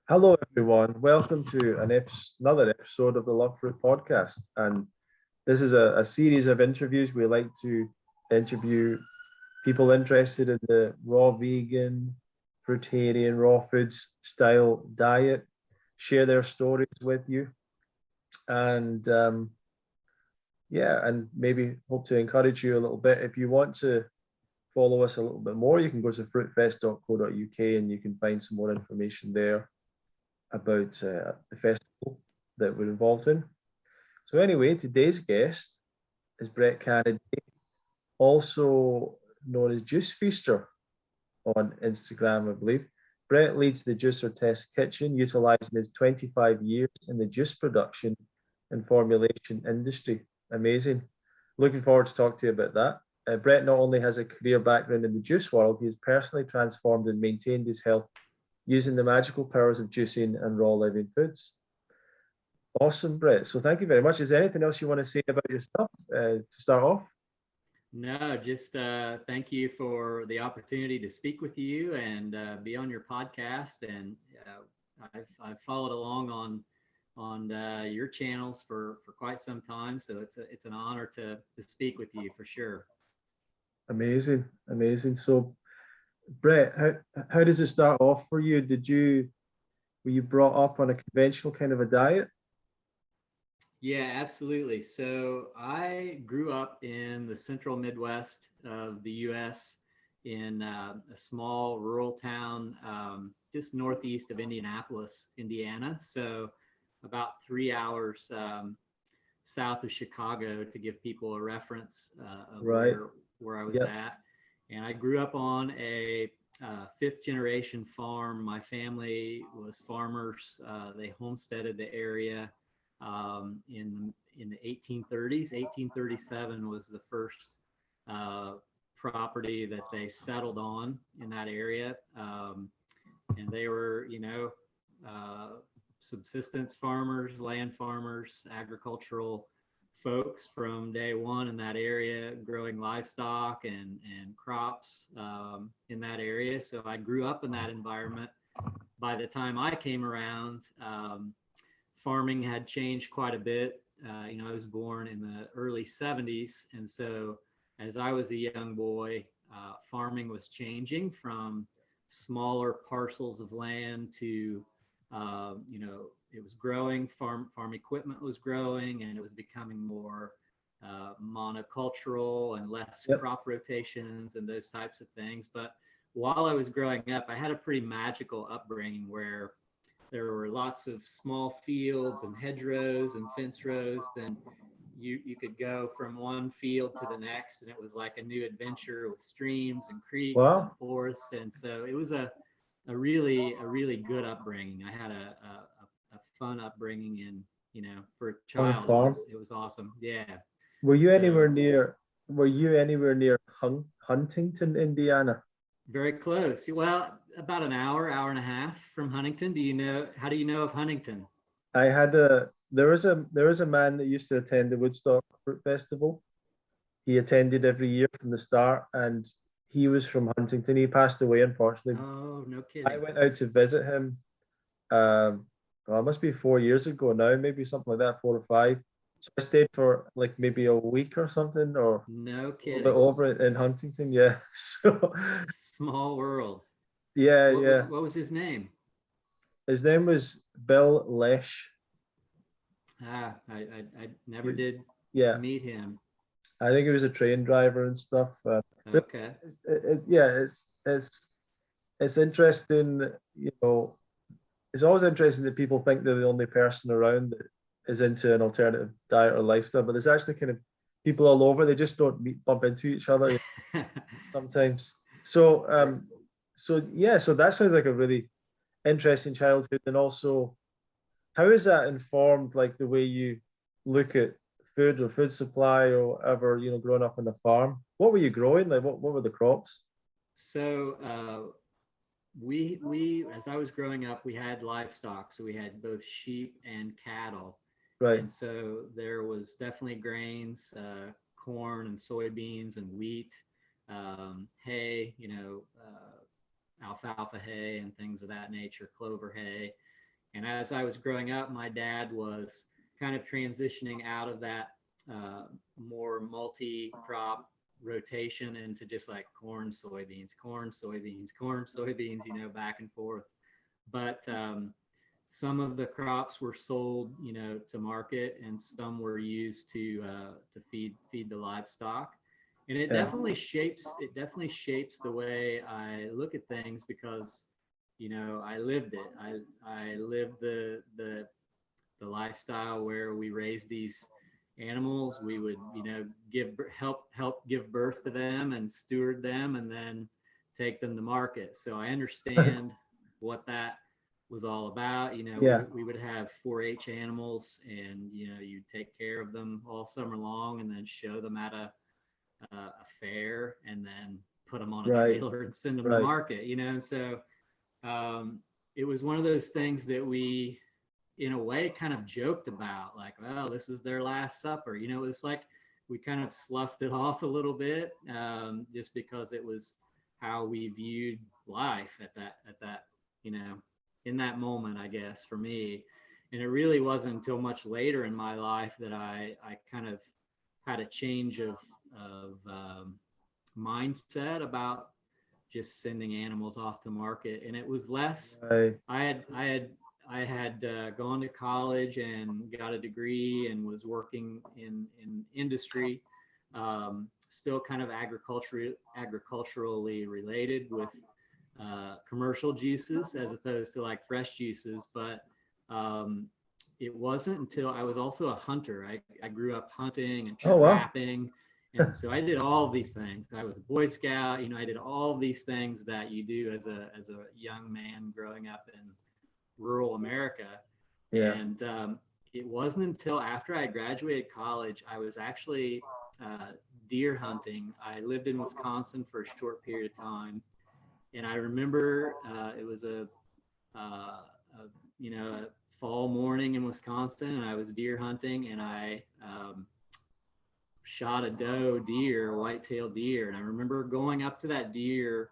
Hello, everyone. Welcome to another episode of the Love Fruit podcast. And this is a series of interviews. We like to interview people interested in the raw vegan, fruitarian, raw foods style diet, share their stories with you, and yeah, and maybe hope to encourage you a little bit. If you want to follow us a little bit more, you can go to fruitfest.co.uk and you can find some more information there about the festival that we're involved in. So anyway, today's guest is Brett Canaday, also known as Juice Feaster on Instagram, I believe. Brett leads the Juicer Test Kitchen, utilizing his 25 years in the juice production and formulation industry. Amazing. Looking forward to talk to you about that. Brett not only has a career background in the juice world, he has personally transformed and maintained his health using the magical powers of juicing and raw living foods. Awesome, Brett. So thank you very much. Is there anything else you want to say about yourself to start off? No, just thank you for the opportunity to speak with you and be on your podcast. And I've followed along on your channels for quite some time, so it's an honor to speak with you for sure. Amazing, amazing. So, Brett, how does it start off for you? Were you brought up on a conventional kind of a diet? Yeah, absolutely. So I grew up in the central Midwest of the U.S. in a small rural town just northeast of Indianapolis, Indiana. So about 3 hours south of Chicago to give people a reference of Right. where I was Yeah. at. And I grew up on a fifth generation farm. My family was farmers. They homesteaded the area in the 1830s. 1837 was the first uh, property that they settled on in that area, and they were, uh, subsistence farmers, land farmers, agricultural folks from day one in that area, growing livestock and crops in that area. So I grew up in that environment. By the time I came around, farming had changed quite a bit. I was born in the early 70s. And so as I was a young boy, farming was changing from smaller parcels of land to, it was growing, farm equipment was growing, and it was becoming more monocultural and less Yep. crop rotations and those types of things. But while I was growing up, I had a pretty magical upbringing where there were lots of small fields and hedgerows and fence rows, and you could go from one field to the next, and it was like a new adventure with streams and creeks and Wow. forests. And so it was a really good upbringing. I had a fun upbringing, and for a On a child farm. it was awesome. Yeah. Were you anywhere So near? Were you anywhere near Huntington, Indiana? very close. Well, about an hour and a half from Huntington. How do you know of Huntington? I had a there was a man that used to attend the Woodstock Fruit Festival. He attended every year from the start, and he was from Huntington. He passed away, unfortunately. Oh, no I kidding. went out to visit him. Well, it must be 4 years ago now, maybe something like that, 4 or 5. So I stayed for like maybe a week or something, or No a little bit kidding. over it in Huntington. Yeah. So Small world. yeah, What was yeah. what was his name? His name was Bill Lesh. I never did Yeah, meet him. I think he was a train driver and stuff. But Okay. yeah, it's interesting. It's always interesting that people think they're the only person around that is into an alternative diet or lifestyle, but there's actually kind of people all over. They just don't bump into each other sometimes. So, so yeah, so that sounds like a really interesting childhood, and also how is that informed, like the way you look at food or food supply or whatever, growing up on the farm? What were you growing? Like, what were the crops? So we as I was growing up, we had livestock, so we had both sheep and cattle, Right. and so there was definitely grains, corn and soybeans and wheat, hay, alfalfa hay and things of that nature, clover hay. And as I was growing up, my dad was kind of transitioning out of that more multi-crop rotation into just like corn, soybeans, corn, soybeans, corn, soybeans, back and forth. But some of the crops were sold, to market, and some were used to feed the livestock. And Yeah. it definitely shapes the way I look at things, because I lived it. I lived the lifestyle where we raised these animals. We would help give birth to them and steward them, and then take them to market. So I understand what that was all about. Yeah. We would have 4-H animals, and you'd take care of them all summer long, and then show them at a fair, and then put them on a Right. trailer and send them to Right. market. And so it was one of those things that we, in a way, kind of joked about, like, well, this is their last supper. It's like we kind of sloughed it off a little bit, just because it was how we viewed life at that, in that moment, I guess, for me. And it really wasn't until much later in my life that I kind of had a change of mindset about just sending animals off to market. And it was less, Right. I had gone to college and got a degree and was working in industry, still kind of agriculturally related, with commercial juices as opposed to like fresh juices. But it wasn't until I was also a hunter. I grew up hunting and Oh, wow. trapping. And so I did all of these things. I was a Boy Scout. I did all of these things that you do as a young man growing up in rural America. Yeah. And it wasn't until after I graduated college, I was actually deer hunting. I lived in Wisconsin for a short period of time, and I remember it was a fall morning in Wisconsin, and I was deer hunting, and I shot a doe deer, white-tailed deer. And I remember going up to that deer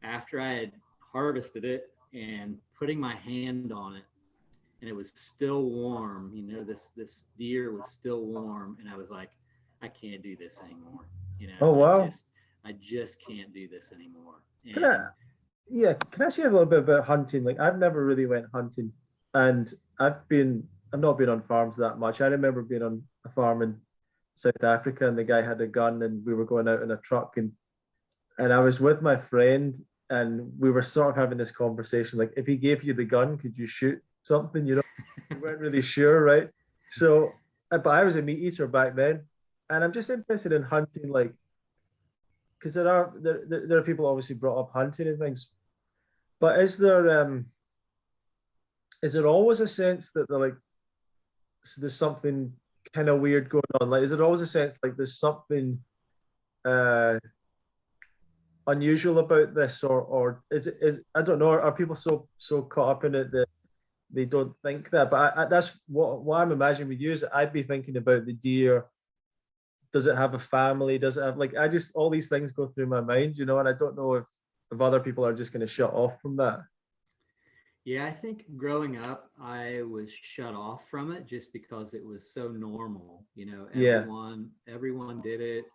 after I had harvested it and putting my hand on it, and it was still warm. This deer was still warm, and I was like, I can't do this anymore. Oh, wow. I just can't do this anymore. Can I, yeah, can I say a little bit about hunting? Like, I've never really went hunting, and I've not been on farms that much. I remember being on a farm in South Africa, and the guy had a gun, and we were going out in a truck, and I was with my friend, and we were sort of having this conversation, like, if he gave you the gun, could you shoot something? We weren't really sure, right? So, but I was a meat eater back then, and I'm just interested in hunting, like, because there are people obviously brought up hunting and things, but is there always a sense that they're like, there's something kind of weird going on? Like, is there always a sense like there's something uh unusual about this, or is I don't know, are people so caught up in it that they don't think that? But that's what I'm imagining with you, is I'd be thinking about the deer. Does it have a family? Does it have, like, I just, all these things go through my mind, and I don't know if other people are just going to shut off from that. Yeah, I think growing up, I was shut off from it just because it was so normal. Yeah. Everyone did it.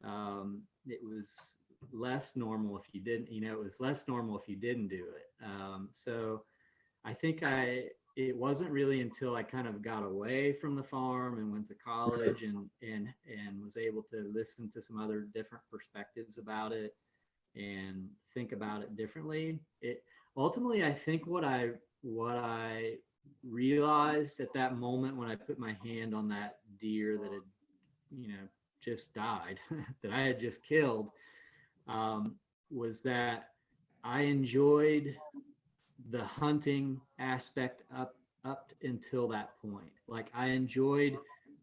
It was less normal if you didn't. It was less normal if you didn't do it. So I think it wasn't really until I kind of got away from the farm and went to college, and was able to listen to some other different perspectives about it and think about it differently. It ultimately, I think what I realized at that moment when I put my hand on that deer that had, just died, that I had just killed, was that I enjoyed the hunting aspect up until that point. Like, I enjoyed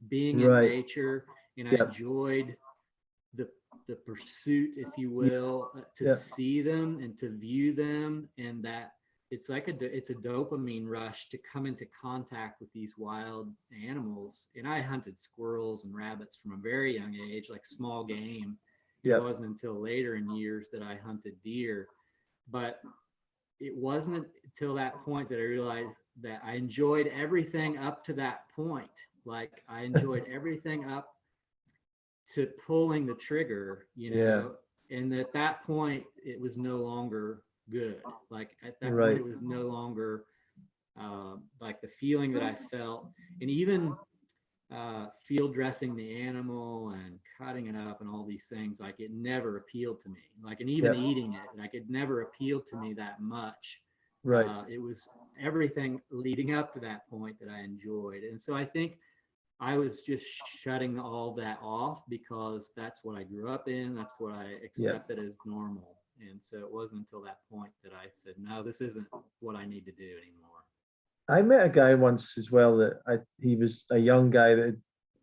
being in Right. nature, and I Yeah. enjoyed the pursuit, if you will, to see them and to view them, and that it's like it's a dopamine rush to come into contact with these wild animals. And I hunted squirrels and rabbits from a very young age, like small game. It wasn't until later in years that I hunted deer. But it wasn't until that point that I realized that I enjoyed everything up to that point. Like I enjoyed everything up to pulling the trigger, Yeah. and at that point it was no longer good. Like at that point Right. it was no longer like the feeling that I felt, and even field dressing the animal and cutting it up and all these things, like it never appealed to me. Like, and even Yep. eating it, like it never appealed to me that much. Right. It was everything leading up to that point that I enjoyed. And so I think I was just shutting all that off because that's what I grew up in. That's what I Yeah. accepted as normal. And so it wasn't until that point that I said, no, this isn't what I need to do anymore. I met a guy once as well that he was a young guy that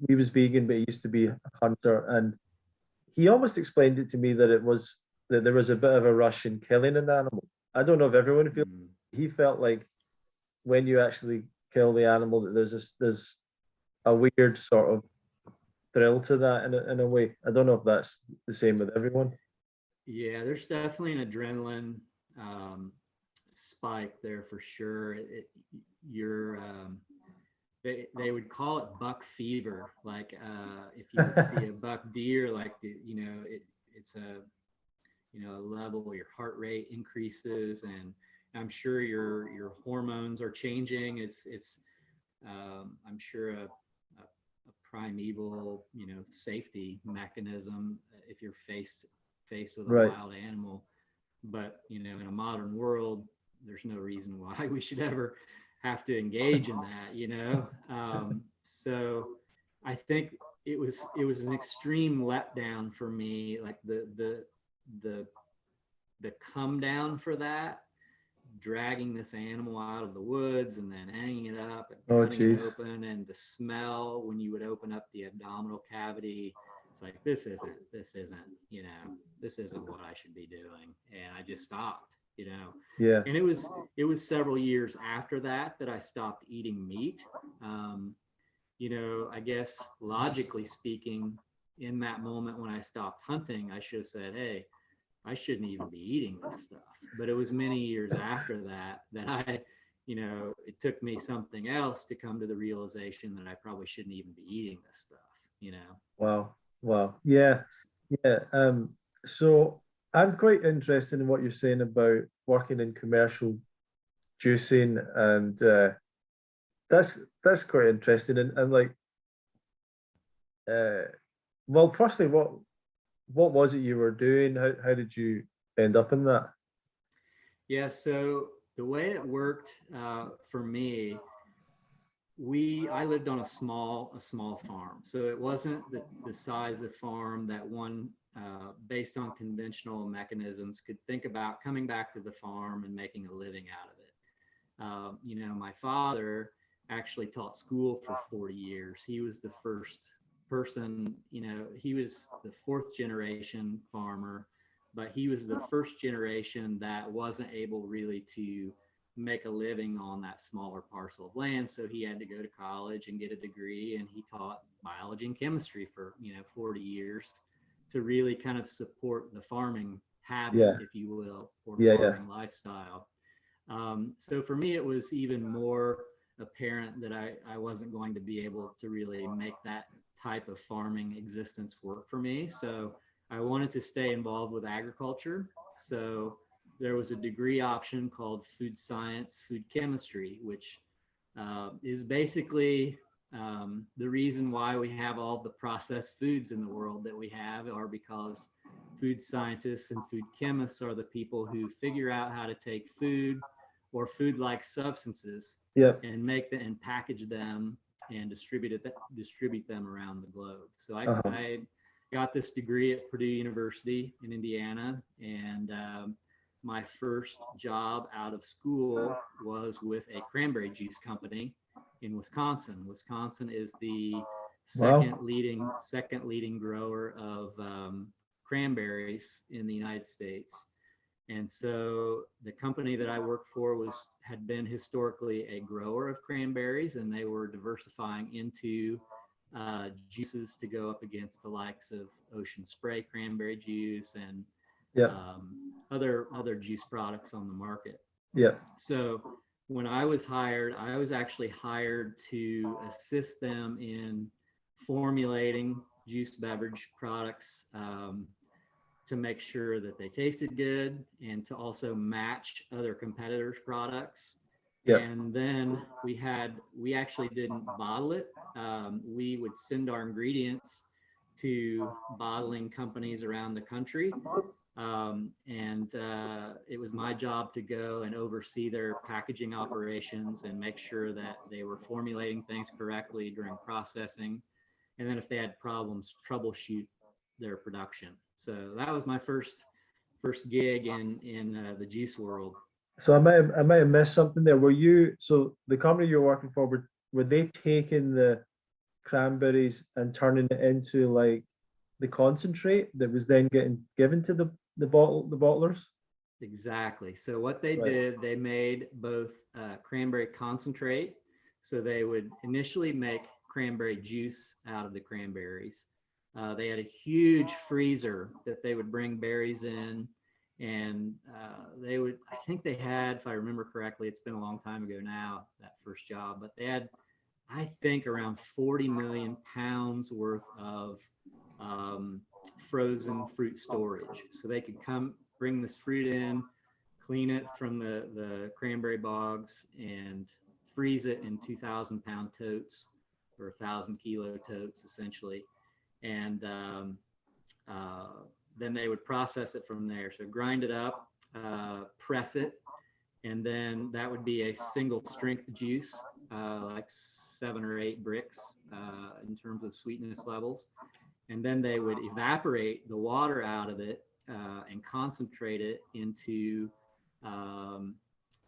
he was vegan, but he used to be a hunter, and he almost explained it to me that it was that there was a bit of a rush in killing an animal. I don't know if everyone feels. Mm. He felt like when you actually kill the animal, that there's a weird sort of thrill to that in a way. I don't know if that's the same with everyone. Yeah, there's definitely an adrenaline um, spike there for sure. You're they would call it buck fever. Like if you would see a buck deer, like it's a a level, your heart rate increases, and I'm sure your hormones are changing. It's I'm sure a primeval safety mechanism if you're faced with a Right. wild animal. But in a modern world, there's no reason why we should ever have to engage in that. So I think it was an extreme letdown for me, like the the come down for that, dragging this animal out of the woods and then hanging it up and Oh, cutting it geez. open, and the smell when you would open up the abdominal cavity. It's like, this isn't what I should be doing. And I just stopped. Yeah. And it was several years after that I stopped eating meat. Um, I guess logically speaking, in that moment when I stopped hunting, I should have said, hey, I shouldn't even be eating this stuff. But it was many years after that it took me something else to come to the realization that I probably shouldn't even be eating this stuff. Wow. Wow. Yeah. Yeah. So I'm quite interested in what you're saying about working in commercial juicing, and that's quite interesting. And like, uh, well, firstly, what was it you were doing? How did you end up in that? Yeah. So the way it worked for me, I lived on a small farm, so it wasn't the size of farm that one based on conventional mechanisms could think about coming back to the farm and making a living out of it. My father actually taught school for 40 years. He was the first person, he was the fourth generation farmer, but he was the first generation that wasn't able really to make a living on that smaller parcel of land. So he had to go to college and get a degree, and he taught biology and chemistry for 40 years to really kind of support the farming habit, Yeah. if you will, or Yeah. Yeah. farming lifestyle. So for me, it was even more apparent that I wasn't going to be able to really make that type of farming existence work for me. So I wanted to stay involved with agriculture. So there was a degree option called food science, food chemistry, which is basically the reason why we have all the processed foods in the world that we have are because food scientists and food chemists are the people who figure out how to take food or food-like substances Yeah. and make them and package them and distribute them around the globe. So Uh-huh. I got this degree at Purdue University in Indiana, and my first job out of school was with a cranberry juice company in Wisconsin. Wisconsin is the Wow. second leading grower of cranberries in the United States. And so the company that I worked for had been historically a grower of cranberries, and they were diversifying into juices to go up against the likes of Ocean Spray cranberry juice and Yeah. other juice products on the market. Yeah. So when I was hired, I was actually hired to assist them in formulating juice beverage products, to make sure that they tasted good and to also match other competitors' products. Yeah. And then we actually didn't bottle it. We would send our ingredients to bottling companies around the country. And it was my job to go and oversee their packaging operations and make sure that they were formulating things correctly during processing. And then if they had problems, troubleshoot their production. So that was my first gig in the juice world. So I might have missed something there. Were you, so the company you're working for, were they taking the cranberries and turning it into like the concentrate that was then getting given to the bottlers? Exactly. So what they Right. did, they made both cranberry concentrate. So they would initially make cranberry juice out of the cranberries. They had a huge freezer that they would bring berries in, and they would, I think they had, if I remember correctly, it's been a long time ago now, that first job, but they had, I think, around 40 million pounds worth of um, frozen fruit storage. So they could come bring this fruit in, clean it from the cranberry bogs, and freeze it in 2,000-pound totes or 1,000-kilo totes, essentially. And uh, then they would process it from there. So grind it up, press it, and then that would be a single strength juice, like 7 or 8 brix in terms of sweetness levels. And then they would evaporate the water out of it and concentrate it into um,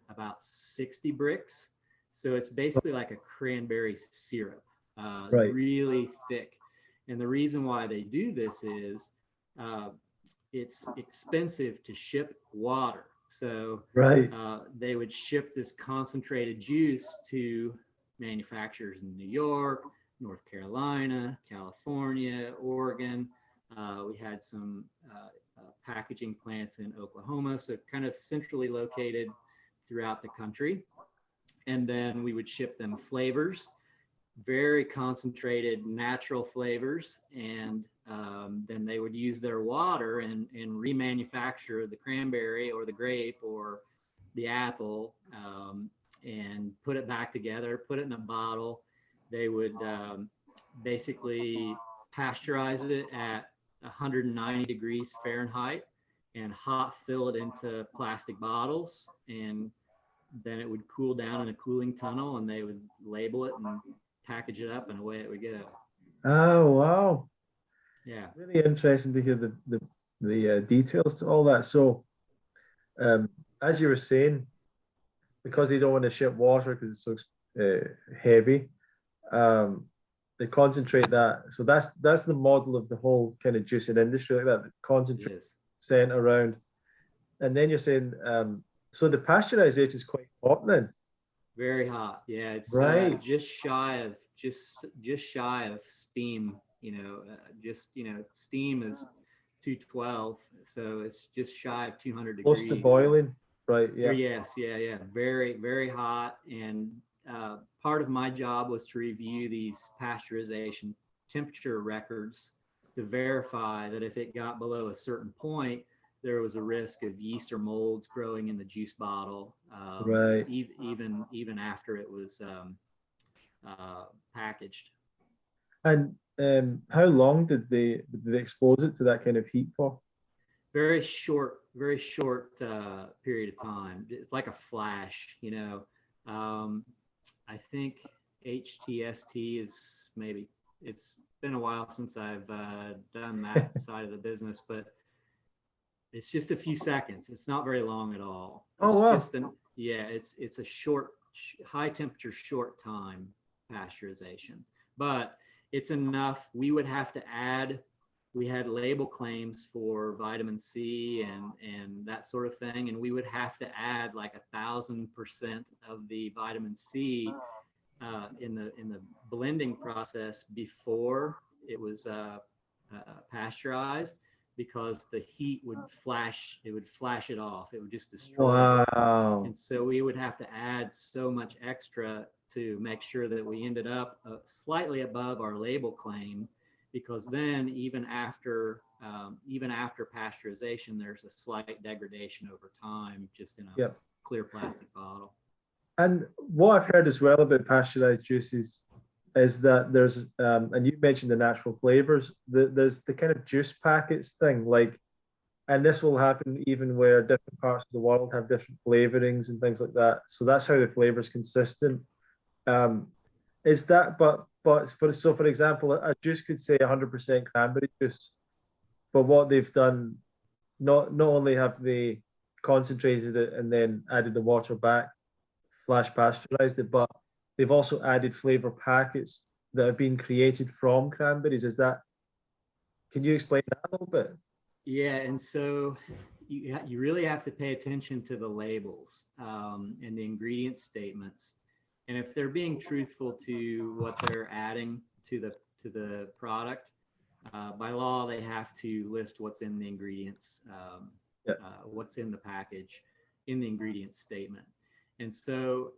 about 60 brix. So it's basically like a cranberry syrup, Right. really thick. And the reason why they do this is uh, it's expensive to ship water. So Right. they would ship this concentrated juice to manufacturers in New York, North Carolina, California, Oregon. We had some packaging plants in Oklahoma, so kind of centrally located throughout the country. And then we would ship them flavors, very concentrated natural flavors, and then they would use their water and remanufacture the cranberry or the grape or the apple, and put it back together, put it in a bottle. They would basically pasteurize it at 190 degrees Fahrenheit and hot fill it into plastic bottles, and then it would cool down in a cooling tunnel, and they would label it and package it up, and away it would go. Oh, wow. Yeah. Really interesting to hear the details to all that. So, as you were saying, because they don't want to ship water because it's so heavy, um, they concentrate that. So that's the model of the whole kind of juicing industry, like that. The It concentrate is. sent around, and then you're saying, so the pasteurization is quite hot then, Very hot. Yeah, it's right? just shy of steam. Steam is 212, so it's just shy of 200 Close to degrees. boiling, right? Yeah. Yes, yeah. Very, very hot. And part of my job was to review these pasteurization temperature records to verify that if it got below a certain point, there was a risk of yeast or molds growing in the juice bottle, Right. even after it was packaged. And how long did they expose it to that kind of heat for? Very short period of time. It's like a flash, you know. I think HTST is maybe, it's been a while since I've done that side of the business, but it's just a few seconds. It's not very long at all. Oh It's wow. just it's a short, high temperature, short time pasteurization, but it's enough. We had label claims for vitamin C and that sort of thing, and we would have to add like 1,000% of the vitamin C in the blending process before it was pasteurized. because the heat would flash it off. It would just destroy it. Wow. And so we would have to add so much extra to make sure that we ended up slightly above our label claim, because then even after pasteurization, there's a slight degradation over time, just in a Yep. clear plastic bottle. And what I've heard as well about pasteurized juices is that there's, and you mentioned the natural flavors, there's the kind of juice packets thing, like, and this will happen even where different parts of the world have different flavorings and things like that. So that's how the flavor is consistent. Is that, so for example, a juice could say 100% cranberry juice, but what they've done, not only have they concentrated it and then added the water back, flash pasteurized it, but they've also added flavor packets that have been created from cranberries. Can you explain that a little bit? Yeah, and so you really have to pay attention to the labels and the ingredient statements, and if they're being truthful to what they're adding to the product, by law they have to list what's in the ingredients, what's in the package, in the ingredient statement. And so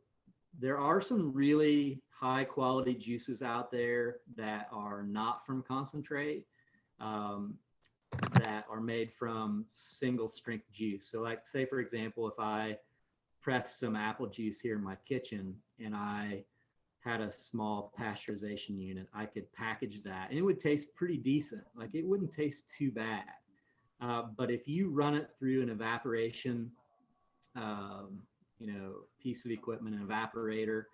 there are some really high quality juices out there that are not from concentrate, that are made from single strength juice. So like, say for example, if I pressed some apple juice here in my kitchen and I had a small pasteurization unit, I could package that and it would taste pretty decent. Like, it wouldn't taste too bad. But if you run it through an evaporation, piece of equipment, an evaporator,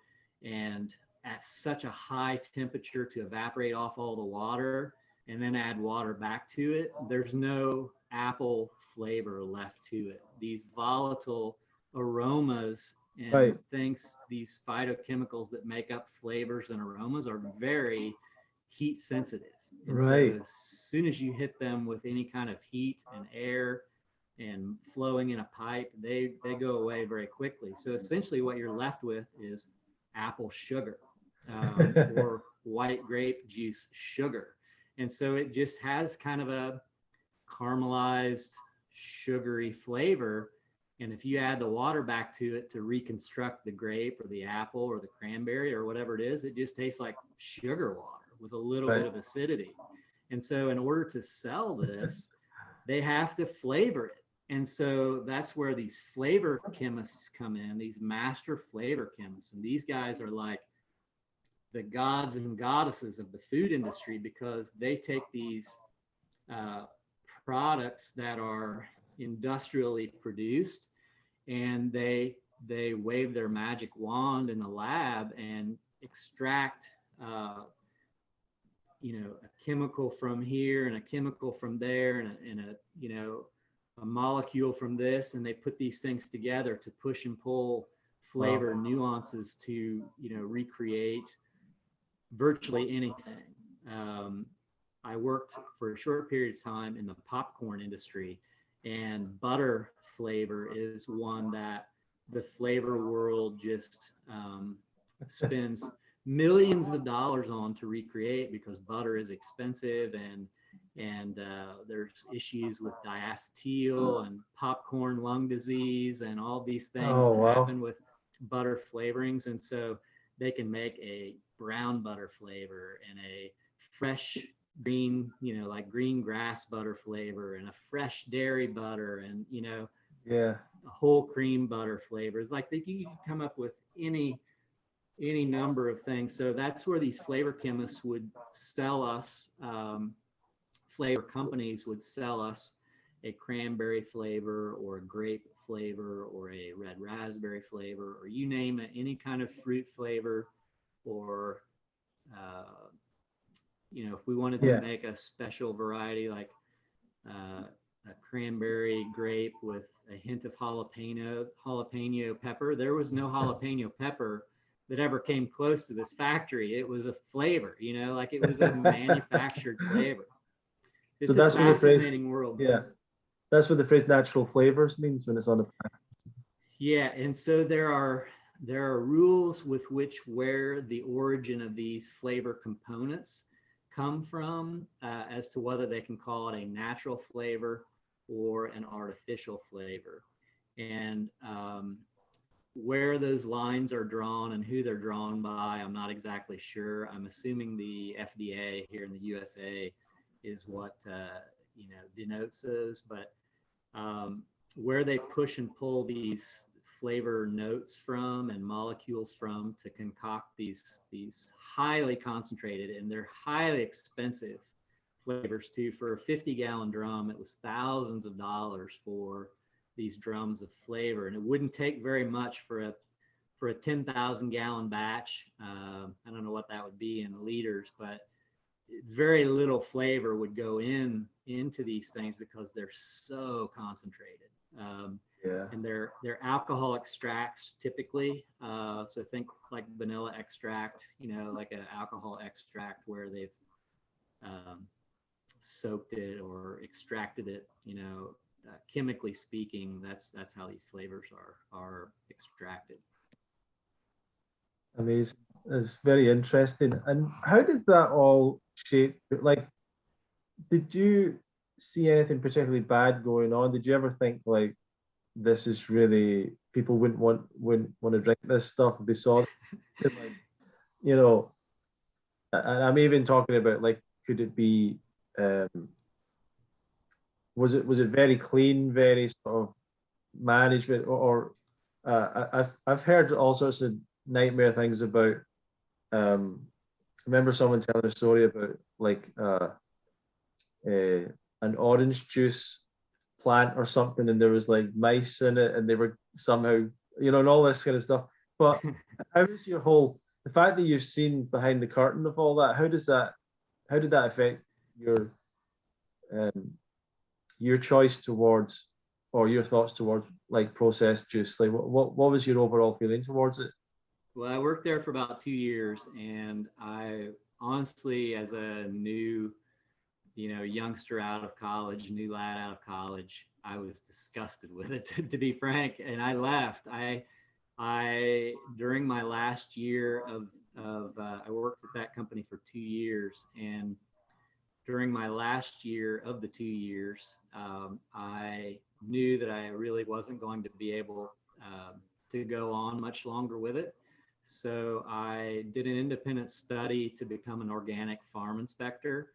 and at such a high temperature to evaporate off all the water and then add water back to it, there's no apple flavor left to it. These volatile aromas and things, these phytochemicals that make up flavors and aromas, are very heat sensitive. And so as soon as you hit them with any kind of heat and air and flowing in a pipe, they go away very quickly. So essentially what you're left with is apple sugar, or white grape juice sugar. And so it just has kind of a caramelized, sugary flavor. And if you add the water back to it to reconstruct the grape or the apple or the cranberry or whatever it is, it just tastes like sugar water with a little bit of acidity. And so in order to sell this, they have to flavor it. And so that's where these flavor chemists come in, these master flavor chemists. And these guys are like the gods and goddesses of the food industry, because they take these products that are industrially produced and they wave their magic wand in the lab and extract a chemical from here and a chemical from there and a molecule from this, and they put these things together to push and pull flavor nuances to recreate virtually anything. I worked for a short period of time in the popcorn industry, and butter flavor is one that the flavor world just spends millions of dollars on to recreate, because butter is expensive and there's issues with diacetyl and popcorn lung disease and all these things that happen with butter flavorings. And so they can make a brown butter flavor and a fresh green, like green grass butter flavor, and a fresh dairy butter, and a whole cream butter flavors. Like you can come up with any number of things. So that's where these flavor chemists would sell us, flavor companies would sell us a cranberry flavor or a grape flavor or a red raspberry flavor, or you name it, any kind of fruit flavor, or if we wanted to make a special variety like a cranberry grape with a hint of jalapeno pepper. There was no jalapeno pepper that ever came close to this factory. It was a flavor, like it was a manufactured flavor. It's so that's a fascinating world. Yeah, that's what the phrase natural flavors means when it's on the pack. Yeah, and so there are rules with where the origin of these flavor components come from as to whether they can call it a natural flavor or an artificial flavor. And where those lines are drawn and who they're drawn by, I'm not exactly sure. I'm assuming the FDA here in the USA is what denotes those, but where they push and pull these flavor notes from and molecules from to concoct these highly concentrated, and they're highly expensive flavors too. For a 50-gallon drum, it was thousands of dollars for these drums of flavor, and it wouldn't take very much for a 10,000 gallon batch. I don't know what that would be in liters, but very little flavor would go into these things because they're so concentrated. And they're alcohol extracts typically. So think like vanilla extract, like an alcohol extract where they've soaked it or extracted it, chemically speaking. That's how these flavors are extracted. Amazing. It's very interesting. And how did that all shape? Like, did you see anything particularly bad going on? Did you ever think like, this is really, people wouldn't want to drink this stuff if they saw it? Like, and I'm even talking about like, could it be, was it very clean, very sort of management, or I've heard all sorts of nightmare things about. I remember someone telling a story about like an orange juice plant or something, and there was like mice in it, and they were somehow, and all this kind of stuff. But how was the fact that you've seen behind the curtain of all that? How did that affect your choice towards, or your thoughts towards like processed juice? Like what was your overall feeling towards it? Well, I worked there for about 2 years, and I honestly, as a new youngster out of college, new lad out of college, I was disgusted with it, to be frank. And I left. I during my last year of I worked at that company for 2 years, and during my last year of the 2 years, I knew that I really wasn't going to be able to go on much longer with it. So I did an independent study to become an organic farm inspector.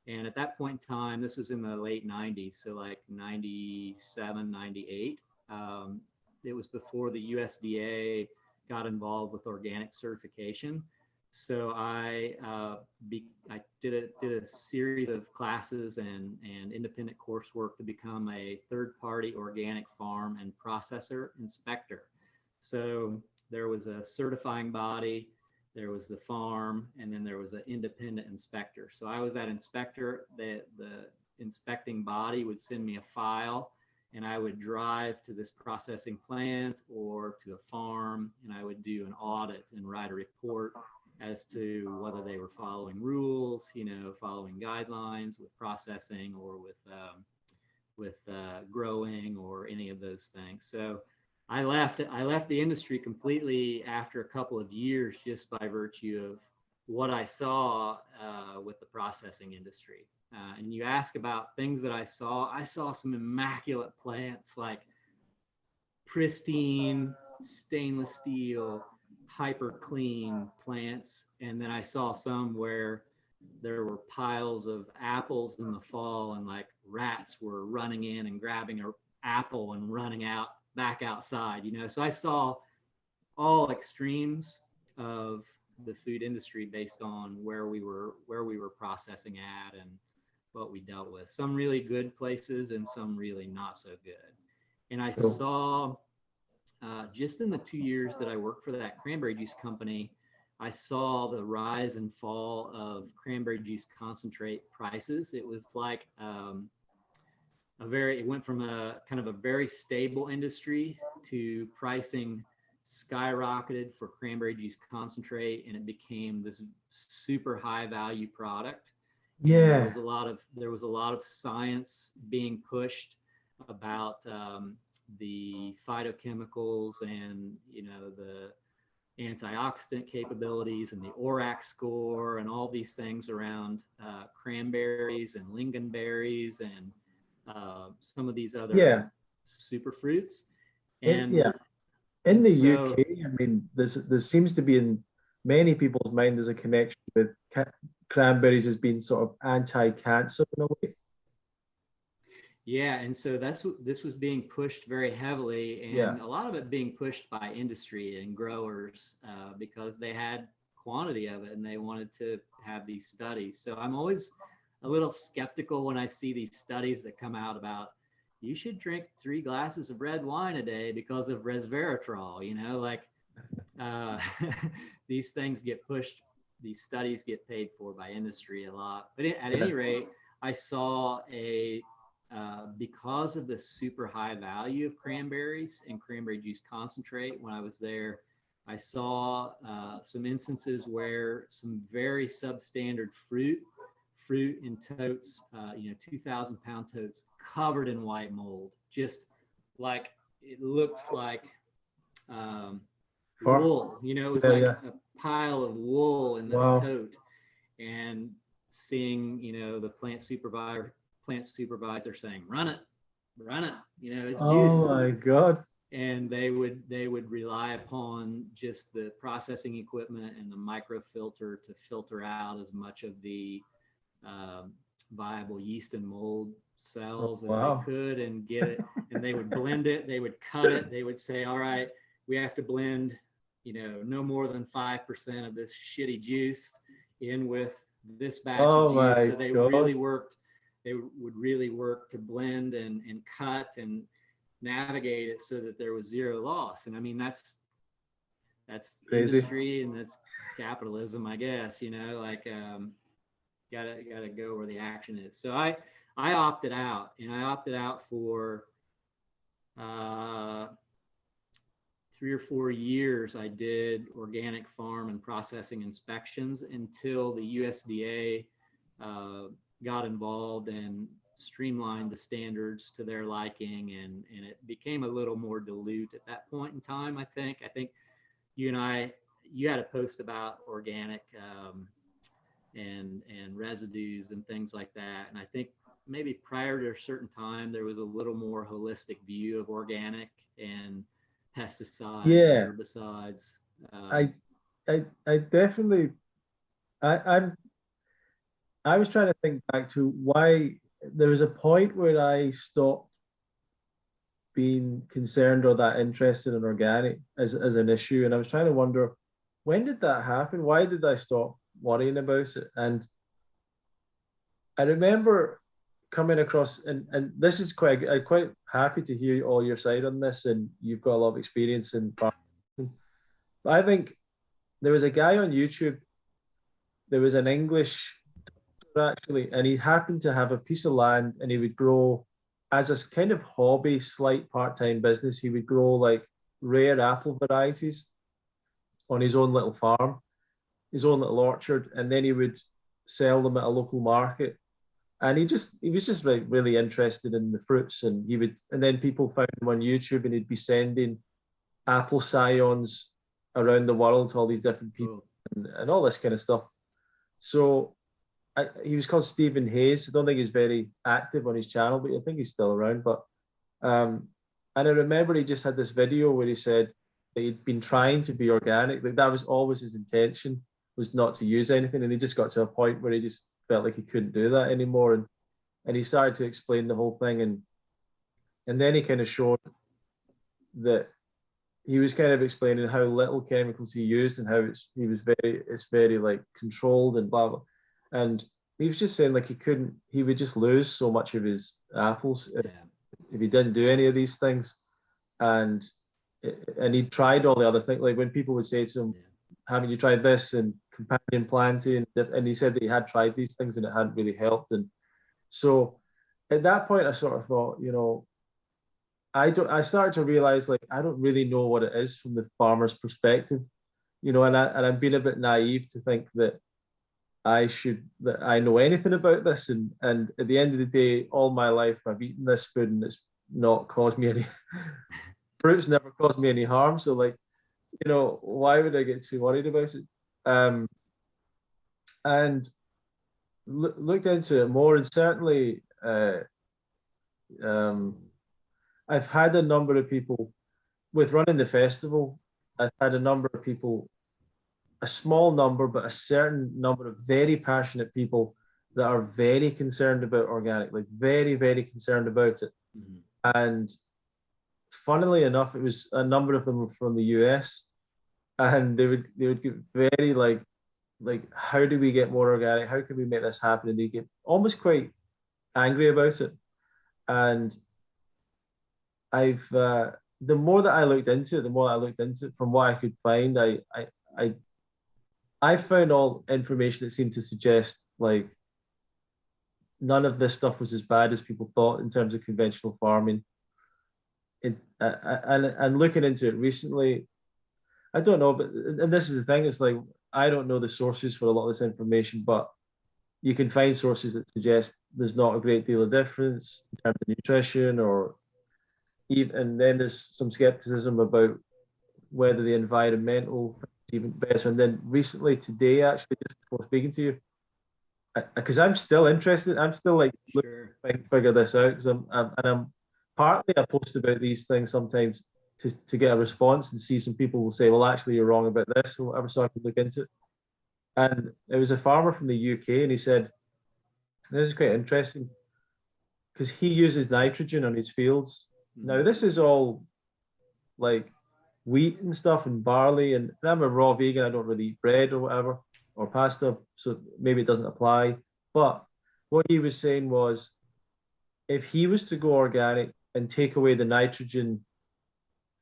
And at that point in time, this was in the late 90s, so like 97, 98. It was before the USDA got involved with organic certification. So I did a series of classes and independent coursework to become a third-party organic farm and processor inspector. So there was a certifying body, there was the farm, and then there was an independent inspector. So I was that inspector. The inspecting body would send me a file, and I would drive to this processing plant or to a farm, and I would do an audit and write a report as to whether they were following rules, following guidelines with processing or with growing or any of those things. So I left the industry completely after a couple of years, just by virtue of what I saw with the processing industry. And you ask about things that I saw some immaculate plants, like pristine stainless steel, hyper clean plants. And then I saw some where there were piles of apples in the fall, and like rats were running in and grabbing an apple and running back outside, So I saw all extremes of the food industry based on where we were processing at and what we dealt with. Some really good places and some really not so good. And I saw just in the 2 years that I worked for that cranberry juice company, I saw the rise and fall of cranberry juice concentrate prices. It was like it went from a kind of a very stable industry to pricing skyrocketed for cranberry juice concentrate, and it became this super high value product. Yeah. And there was a lot of science being pushed about the phytochemicals and antioxidant capabilities and the ORAC score and all these things around cranberries and lingonberries and some of these Yeah. other super fruits. Yeah. In And the so, UK, I mean, there seems to be in many people's mind there's a connection with cranberries as being sort of anti-cancer in a way. yeah, and so this was being pushed very heavily, Yeah. and a lot of it being pushed by industry and growers because they had quantity of it and they wanted to have these studies. So I'm always a little skeptical when I see these studies that come out about you should drink 3 glasses of red wine a day because of resveratrol. Like uh, these things get pushed. These studies get paid for by industry a lot. But at Yeah. any rate, I saw because of the super high value of cranberries and cranberry juice concentrate when I was there, I saw some instances where some very substandard fruit in totes, 2,000-pound totes covered in white mold, just like it looked like um, For, wool. It was yeah, like yeah. a pile of wool in this Wow. tote, and seeing the plant supervisor saying, run it, it's Oh juice. my God. And they would rely upon just the processing equipment and the microfilter to filter out as much of the um, viable yeast and mold Oh, cells as they wow. could and get it. And they would blend it, they would cut it, they would say, all right, we have to blend no more than 5% of this shitty juice in with this batch of Oh juice. my So God. they would really work to blend and cut and navigate it so that there was zero loss. And I mean, that's Crazy. industry and that's capitalism, I guess. Like gotta go where the action is. So I opted out, and I opted out for uh, 3 or 4 years. I did organic farm and processing inspections until the USDA got involved and streamlined the standards to their liking, and it became a little more dilute at that point in time. I think you had a post about organic and residues and things like that, and I think maybe prior to a certain time there was a little more holistic view of organic and pesticides and Yeah. herbicides. I I definitely I'm I was trying to think back to why there was a point where I stopped being concerned or that interested in organic as an issue. And I was trying to wonder, when did that happen? Why did I stop worrying about it? And I remember coming across, and this is I'm quite happy to hear all your side on this, and you've got a lot of experience in farming. But I think there was a guy on YouTube, there was an English actually, and he happened to have a piece of land and he would grow as a kind of hobby, slight part-time business. He would grow like rare apple varieties on his own little farm, his own little orchard, and then he would sell them at a local market. And he was just like really interested in the fruits, and and then people found him on YouTube, and he'd be sending apple scions around the world to all these different people Oh, and all this kind of stuff. So he was called Stephen Hayes. I don't think he's very active on his channel, but I think he's still around. But and I remember he just had this video where he said that he'd been trying to be organic. Like that was always his intention, was not to use anything, and he just got to a point where he just felt like he couldn't do that anymore, and he started to explain the whole thing, and then he kind of showed that he was kind of explaining how little chemicals he used and how it's very like controlled and blah blah. And he was just saying like he would just lose so much of his apples yeah, if he didn't do any of these things. And and he tried all the other things. Like when people would say to him, yeah, haven't you tried this and companion planting? And he said that he had tried these things and it hadn't really helped. And so at that point I sort of thought, I started to realize like I don't really know what it is from the farmer's perspective, and I'm being a bit naive to think that that I know anything about this. And at the end of the day, all my life I've eaten this food and it's not caused me any fruits never caused me any harm. So like why would I get too worried about it? Um, and looked into it more, and certainly um, I've had a number of people with running the festival. I've had a number of people, a small number, but a certain number of very passionate people that are very concerned about organic, like very, very concerned about it. Mhm. And funnily enough, it was a number of them were from the US, and they would get very like how do we get more organic? How can we make this happen? And they get almost quite angry about it. And I've the more that I looked into it, the more I looked into it, from what I could find, I I found all information that seemed to suggest like none of this stuff was as bad as people thought in terms of conventional farming. And looking into it recently, I don't know, but and this is the thing, it's like I don't know the sources for a lot of this information, but you can find sources that suggest there's not a great deal of difference in terms of nutrition or even, and then there's some skepticism about whether the environmental is even better. And then recently today, actually, just before speaking to you, because I'm still interested, I'm still like looking Sure. to figure this out because I'm partly I post about these things sometimes to get a response and see some people will say, well, actually, you're wrong about this or whatever, so I can look into it. And it was a farmer from the UK, and he said, this is quite interesting because he uses nitrogen on his fields. Now, Mhm. this is all like wheat and stuff and barley, and I'm a raw vegan. I don't really eat bread or whatever or pasta, so maybe it doesn't apply. But what he was saying was, if he was to go organic and take away the nitrogen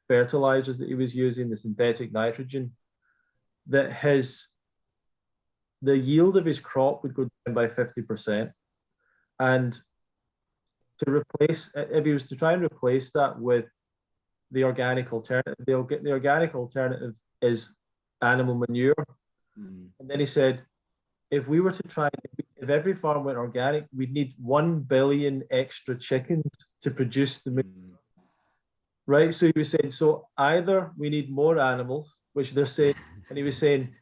fertilizers that he was using, the synthetic nitrogen, that his the yield of his crop would go down by 50%. And to replace, if he was to try and replace that with the organic alternative, they'll get the organic alternative is animal manure. Mhm. And then he said, if we were to try, if every farm went organic, we'd need 1 billion extra chickens to produce the, Mhm. right? So he was saying, so either we need more animals, which they're saying, and he was saying,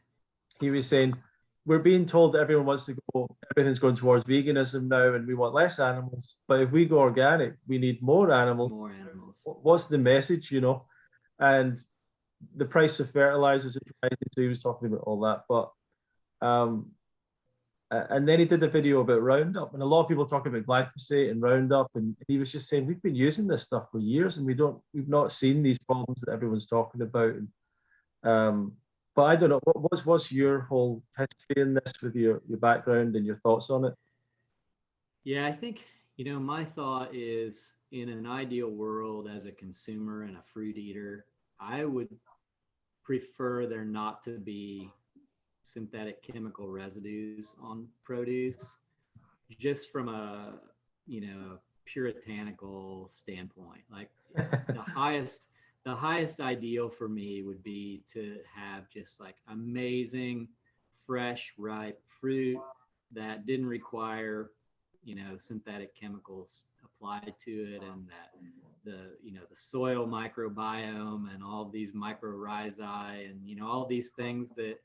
we're being told that everyone wants to go, everything's going towards veganism now, and we want less animals. But if we go organic, we need more animals. More animals. What's the message? And the price of fertilizers is rising, so he was talking about all that. But um, and then he did the video about Roundup, and a lot of people talk about glyphosate and Roundup, and he was just saying we've been using this stuff for years, and we've not seen these problems that everyone's talking about. And um, but I don't know what's your whole history in this with your background and your thoughts on it. Yeah, I think, my thought is in an ideal world as a consumer and a fruit eater, I would prefer there not to be synthetic chemical residues on produce, just from a, puritanical standpoint. Like the highest the highest ideal for me would be to have just like amazing fresh ripe fruit that didn't require synthetic chemicals applied to it, and that the soil microbiome and all these mycorrhizae and all these things that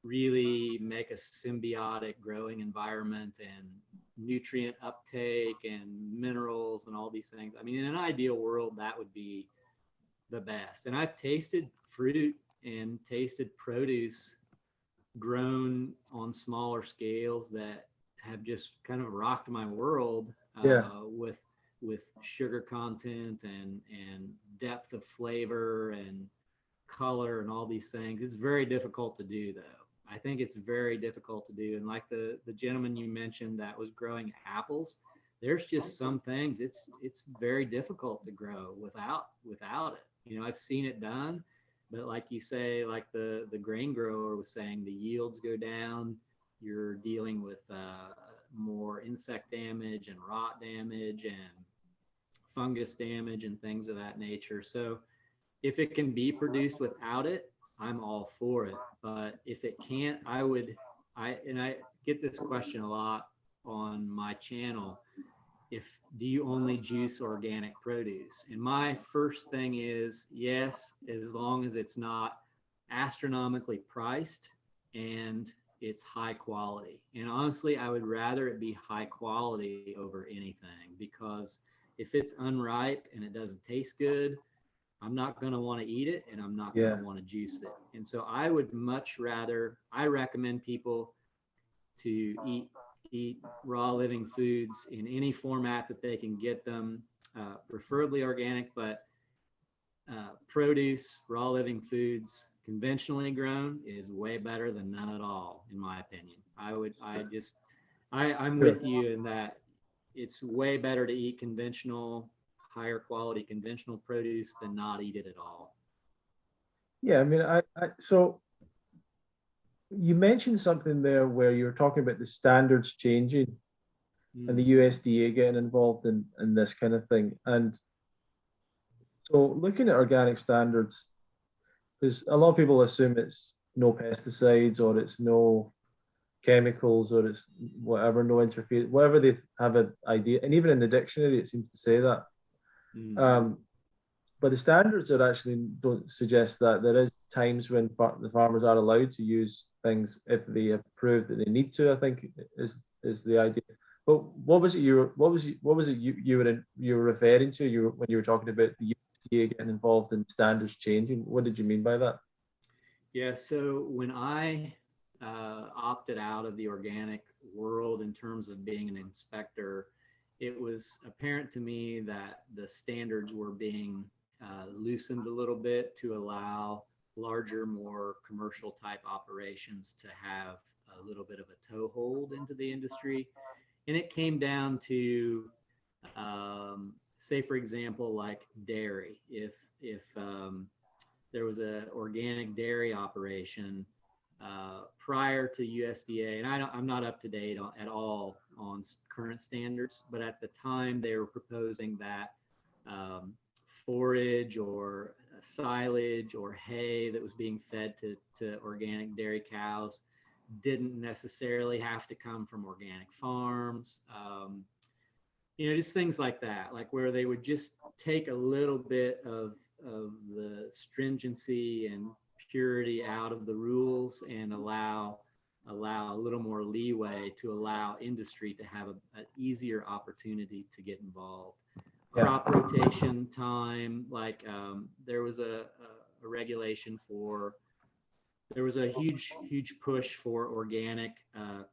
really make a symbiotic growing environment and nutrient uptake and minerals and all these things. I mean, in an ideal world, that would be the best. And I've tasted fruit and tasted produce grown on smaller scales that have just kind of rocked my world Yeah, with sugar content and depth of flavor and color and all these things. It's very difficult to do, though. I think it's very difficult to do. And like the gentleman you mentioned that was growing apples, there's just some things it's very difficult to grow without it. I've seen it done, but like you say, like the grain grower was saying, the yields go down. You're dealing with more insect damage and rot damage and fungus damage and things of that nature. So if it can be produced without it, I'm all for it. But if it can't, I get this question a lot on my channel. If do you only juice organic produce? And my first thing is yes, as long as it's not astronomically priced, and it's high quality. And honestly, I would rather it be high quality over anything, because if it's unripe and it doesn't taste good, I'm not going to want to eat it, and I'm not going Yeah. to want to juice it. And so I would much rather, I recommend people to eat raw living foods in any format that they can get them, preferably organic, but produce, raw living foods, conventionally grown is way better than none at all, in my opinion. I'm Sure. with you in that it's way better to eat conventional, higher quality conventional produce than not eat it at all. Yeah, I mean, so you mentioned something there where you were talking about the standards changing and the USDA getting involved in this kind of thing. And so looking at organic standards, because a lot of people assume it's no pesticides or it's no chemicals or it's whatever, no interference, whatever they have an idea. And even in the dictionary, it seems to say that. Um, but the standards are actually don't suggest that. There is times when the farmers are allowed to use things if they have proved that they need to, I think is the idea. But what was it you were referring to when you were talking about the USDA getting involved in standards changing? What did you mean by that? Yeah, so when I opted out of the organic world in terms of being an inspector, it was apparent to me that the standards were being loosened a little bit to allow larger, more commercial type operations to have a little bit of a toehold into the industry. And it came down to, say, for example, like dairy. If there was an organic dairy operation prior to USDA, and I'm not up to date at all on current standards, but at the time they were proposing that forage or silage or hay that was being fed to organic dairy cows didn't necessarily have to come from organic farms. Just things like that, like where they would just take a little bit of the stringency and purity out of the rules and allow a little more leeway to allow industry to have an easier opportunity to get involved. Yeah. Crop rotation time, like there was a regulation for, there was a huge push for organic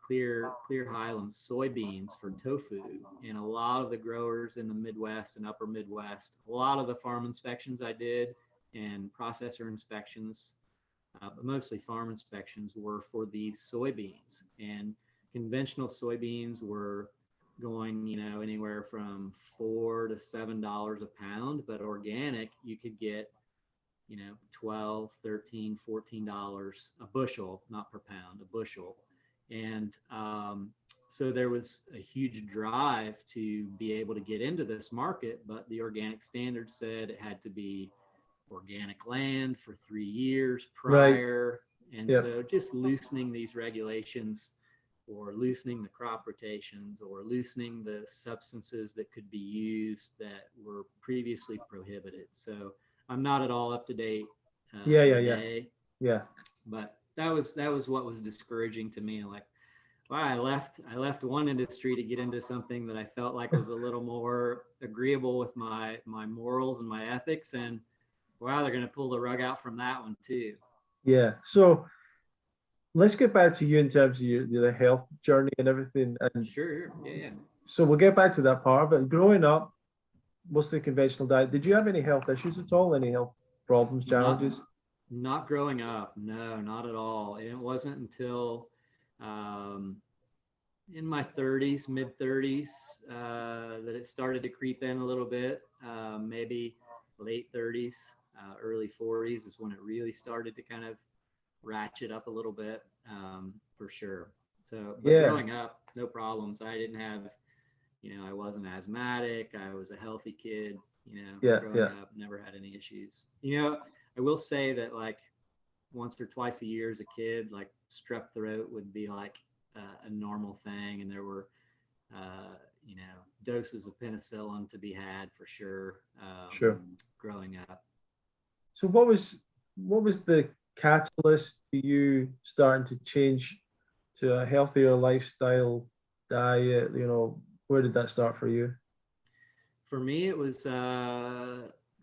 clear Highland soybeans for tofu, and a lot of the growers in the Midwest and upper Midwest, a lot of the farm inspections I did and processor inspections, but mostly farm inspections, were for these soybeans. And conventional soybeans were going, anywhere from $4 to $7 a pound, but organic you could get $12, $13, $14 a bushel, not per pound, a bushel. And so there was a huge drive to be able to get into this market, but the organic standard said it had to be organic land for 3 years prior. Right. And so just loosening these regulations, or loosening the crop rotations, or loosening the substances that could be used that were previously prohibited. So I'm not at all up to date today. Yeah. But that was what was discouraging to me. Like, wow, I left one industry to get into something that I felt like was a little more agreeable with my morals and my ethics, and wow, they're going to pull the rug out from that one too. Yeah. So let's get back to you in terms of your health journey and everything. And sure, yeah. So we'll get back to that part. But growing up, what's the conventional diet? Did you have any health issues at all? Any health problems, challenges? Not growing up, no, not at all. And it wasn't until in my 30s, mid 30s, that it started to creep in a little bit. Maybe late 30s, early 40s is when it really started to kind of ratchet up a little bit, for sure. So, but growing up, no problems. I didn't have, I wasn't asthmatic. I was a healthy kid, growing up, never had any issues. I will say that, like, once or twice a year as a kid, like strep throat would be like a normal thing. And there were, doses of penicillin to be had for sure. Growing up. So what was the catalyst to you starting to change to a healthier lifestyle, diet? Where did that start for you? For me, it was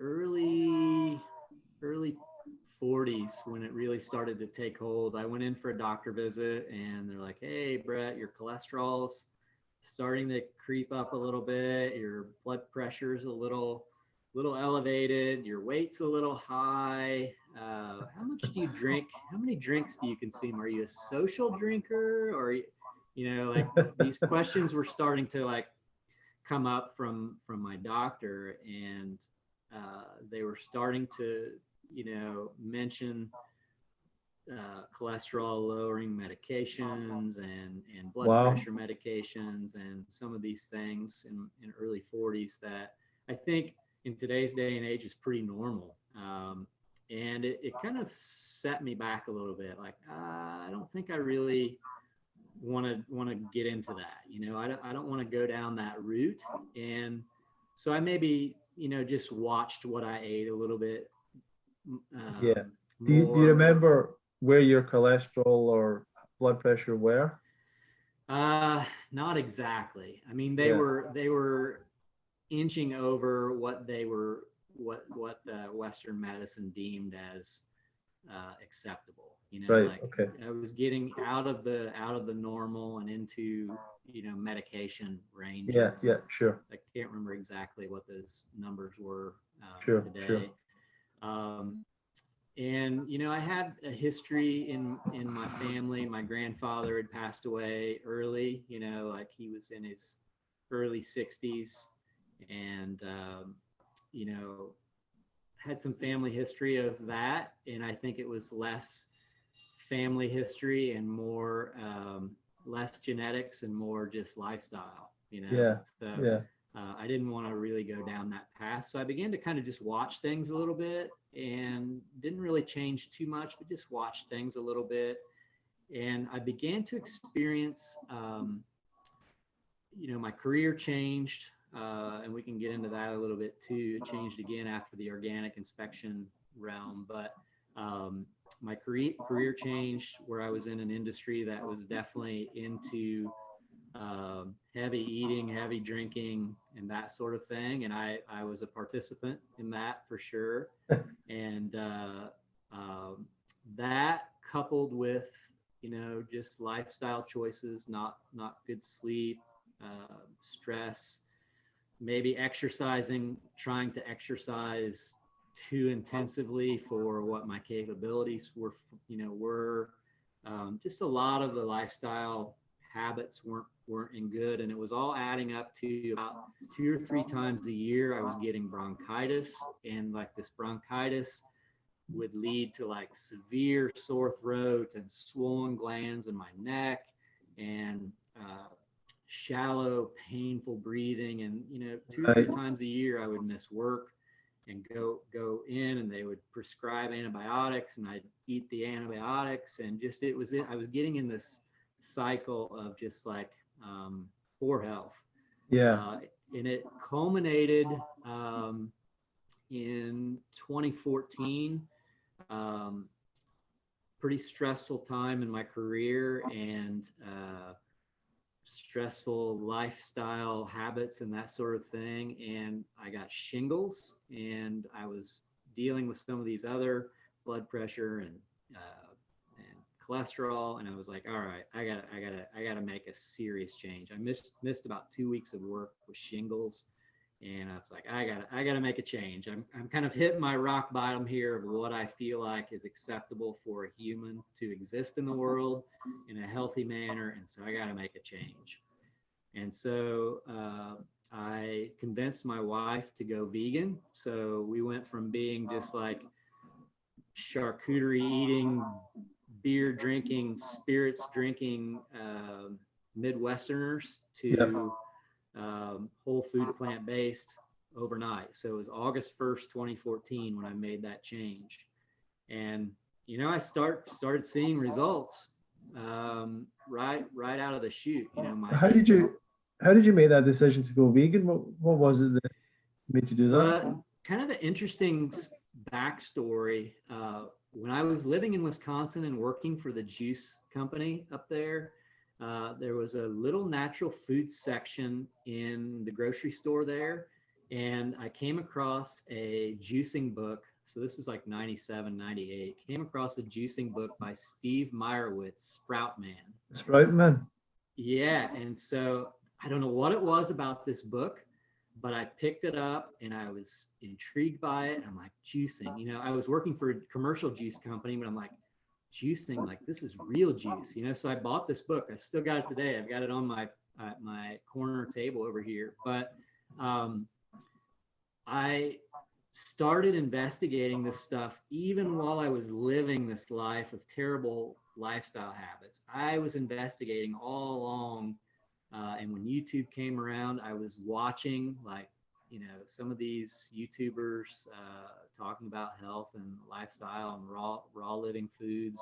early 40s when it really started to take hold. I went in for a doctor visit, and they're like, "Hey, Brett, your cholesterol's starting to creep up a little bit. Your blood pressure's a little elevated. Your weight's a little high. How much do you drink? How many drinks do you consume? Are you a social drinker, or like these questions were starting to like come up from my doctor, and they were starting to mention cholesterol lowering medications and blood Wow. pressure medications and some of these things in early 40s that I think in today's day and age is pretty normal. And it kind of set me back a little bit. Like, I don't think I really want to get into that. I don't want to go down that route. And so I maybe, just watched what I ate a little bit. Yeah. Do you remember where your cholesterol or blood pressure were? Not exactly. I mean, they were inching over what the Western medicine deemed as acceptable. Right. Like Okay. I was getting out of the normal and into medication ranges. Yeah. Sure. I can't remember exactly what those numbers were today. Sure. And I had a history in my family. My grandfather had passed away early. Like he was in his early 60s, and had some family history of that. And I think it was less family history and more less genetics and more just lifestyle. I didn't want to really go down that path, so I began to kind of just watch things a little bit, and didn't really change too much, but just watch things a little bit. And I began to experience my career changed, and we can get into that a little bit too. It changed again after the organic inspection realm, but my career changed, where I was in an industry that was definitely into heavy eating, heavy drinking, and that sort of thing. And I was a participant in that for sure. And that coupled with, just lifestyle choices, not good sleep, stress, maybe trying to exercise too intensively for what my capabilities were, just a lot of the lifestyle habits weren't in good. And it was all adding up to about 2 or 3 times a year I was getting bronchitis, and like this bronchitis would lead to like severe sore throat and swollen glands in my neck, and shallow painful breathing. And 2 or 3 times a year I would miss work and go in, and they would prescribe antibiotics, and I'd eat the antibiotics, and just I was getting in this cycle of just like poor health. And it culminated in 2014. Pretty stressful time in my career, and stressful lifestyle habits and that sort of thing. And I got shingles, and I was dealing with some of these other blood pressure and cholesterol, and I was like, all right, I gotta make a serious change. I missed about 2 weeks of work with shingles, and I was like, I gotta make a change. I'm kind of hitting my rock bottom here of what I feel like is acceptable for a human to exist in the world in a healthy manner, and so I gotta make a change. And so I convinced my wife to go vegan. So we went from being just like charcuterie eating, beer drinking, spirits drinking Midwesterners to whole food, plant-based overnight. So it was August 1st, 2014 when I made that change. And I started seeing results right out of the chute. How did you make that decision to go vegan? What was it that made you do that? Kind of an interesting backstory. when I was living in Wisconsin and working for the juice company up there, there was a little natural food section in the grocery store there. And I came across a juicing book. So this was like 97, 98. Came across a juicing book by Steve Meyerowitz, Sprout Man. Sprout Man. Yeah. And so I don't know what it was about this book, but I picked it up and I was intrigued by it. I'm like, juicing, you know, I was working for a commercial juice company, but I'm like, juicing, like this is real juice, you know? So I bought this book. I still got it today. I've got it on my corner table over here. But I started investigating this stuff even while I was living this life of terrible lifestyle habits. I was investigating all along. And when YouTube came around, I was watching, like, you know, some of these YouTubers talking about health and lifestyle and raw living foods,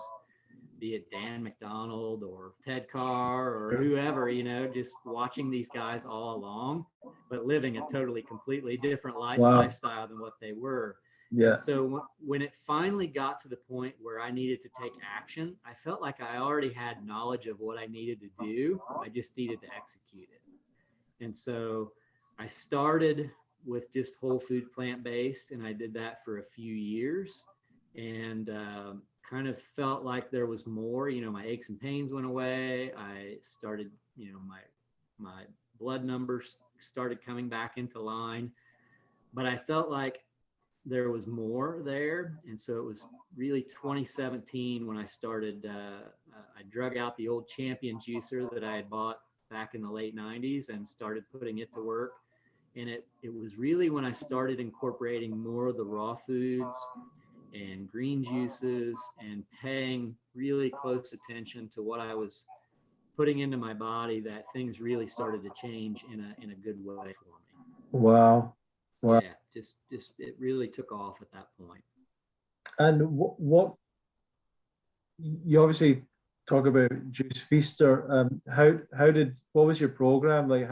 be it Dan McDonald or Ted Carr or whoever, you know, just watching these guys all along, but living a totally completely different lifestyle than what they were. Yeah. And so when it finally got to the point where I needed to take action, I felt like I already had knowledge of what I needed to do. I just needed to execute it. And so I started with just whole food plant-based, and I did that for a few years, and kind of felt like there was more. You know, my aches and pains went away. I started, you know, my blood numbers started coming back into line, but I felt like there was more there. And so it was really 2017 when I started, I drug out the old Champion juicer that I had bought back in the late 90s and started putting it to work. And it was really when I started incorporating more of the raw foods and green juices and paying really close attention to what I was putting into my body that things really started to change in a good way for me. Wow. Yeah, just it really took off at that point. And what you obviously talk about Juice Feaster. What was your program like?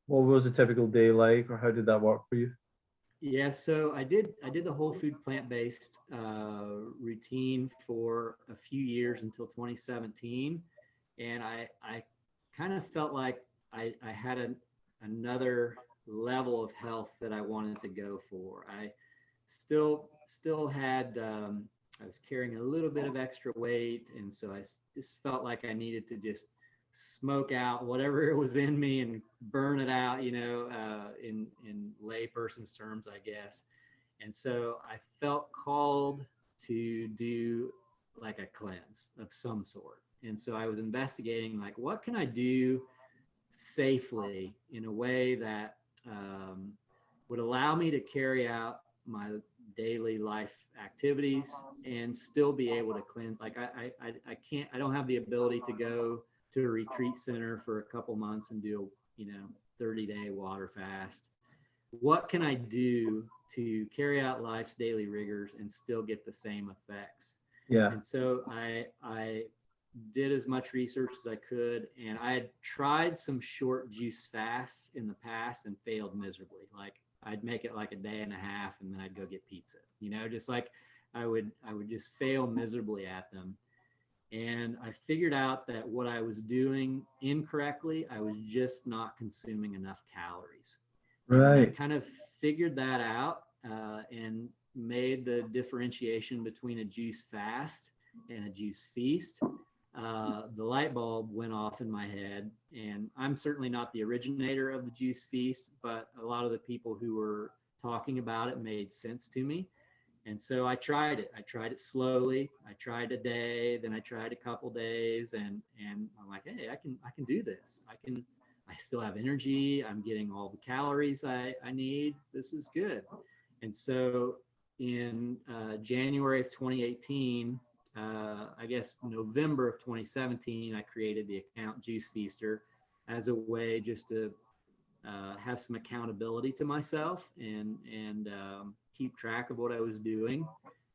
What was a typical day like, or how did that work for you? Yeah, so I did the whole food plant-based routine for a few years until 2017, and I kind of felt like I had another level of health that I wanted to go for. I still had I was carrying a little bit of extra weight, and so I just felt like I needed to just smoke out whatever it was in me and burn it out, you know, in layperson's terms, I guess. And so I felt called to do like a cleanse of some sort. And so I was investigating, like, what can I do safely in a way that would allow me to carry out my daily life activities and still be able to cleanse. Like I don't have the ability to go to a retreat center for a couple months and do, you know, 30-day water fast. What can I do to carry out life's daily rigors and still get the same effects? Yeah. And so I did as much research as I could, and I had tried some short juice fasts in the past and failed miserably. Like I'd make it like a day and a half and then I'd go get pizza, you know, just like I would just fail miserably at them. And I figured out that what I was doing incorrectly, I was just not consuming enough calories. Right. And I kind of figured that out and made the differentiation between a juice fast and a juice feast. The light bulb went off in my head, and I'm certainly not the originator of the juice feast, but a lot of the people who were talking about it made sense to me. And so I tried it. I tried it slowly. I tried a day, then I tried a couple days, and I'm like, hey, I can do this. I still have energy. I'm getting all the calories I need. This is good. And so in January of 2018, I guess November of 2017, I created the account Juice Feaster as a way just to have some accountability to myself and keep track of what I was doing.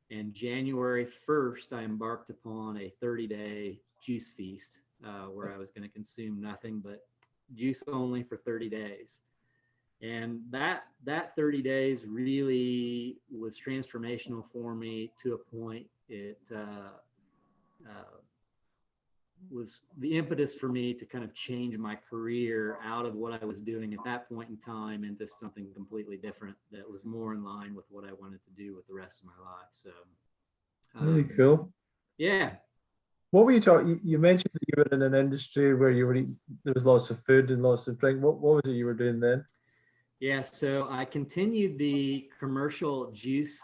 And January 1st, I embarked upon a 30-day juice feast where I was going to consume nothing but juice only for 30 days. And that 30 days really was transformational for me to a point. It was the impetus for me to kind of change my career out of what I was doing at that point in time into something completely different that was more in line with what I wanted to do with the rest of my life. So, Really cool. yeah. What were you talking? You mentioned that you were in an industry where you were there was lots of food and lots of drink. What was it you were doing then? Yeah, so I continued the commercial juice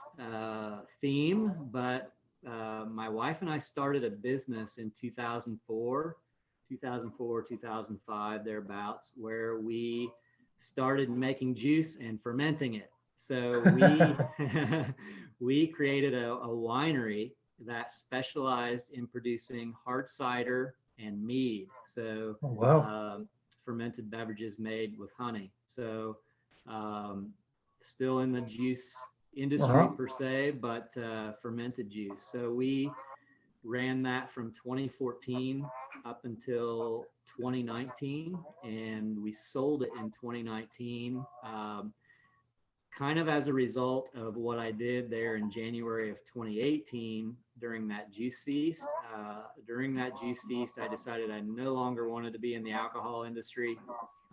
theme, but my wife and I started a business in 2005, thereabouts, where we started making juice and fermenting it. So we we created a winery that specialized in producing hard cider and mead. So Oh wow. fermented beverages made with honey. So still in the juice industry Uh-huh. per se, but fermented juice. So we ran that from 2014 up until 2019, and we sold it in 2019. Kind of as a result of what I did there in January of 2018 during that juice feast. During that juice feast, I decided I no longer wanted to be in the alcohol industry.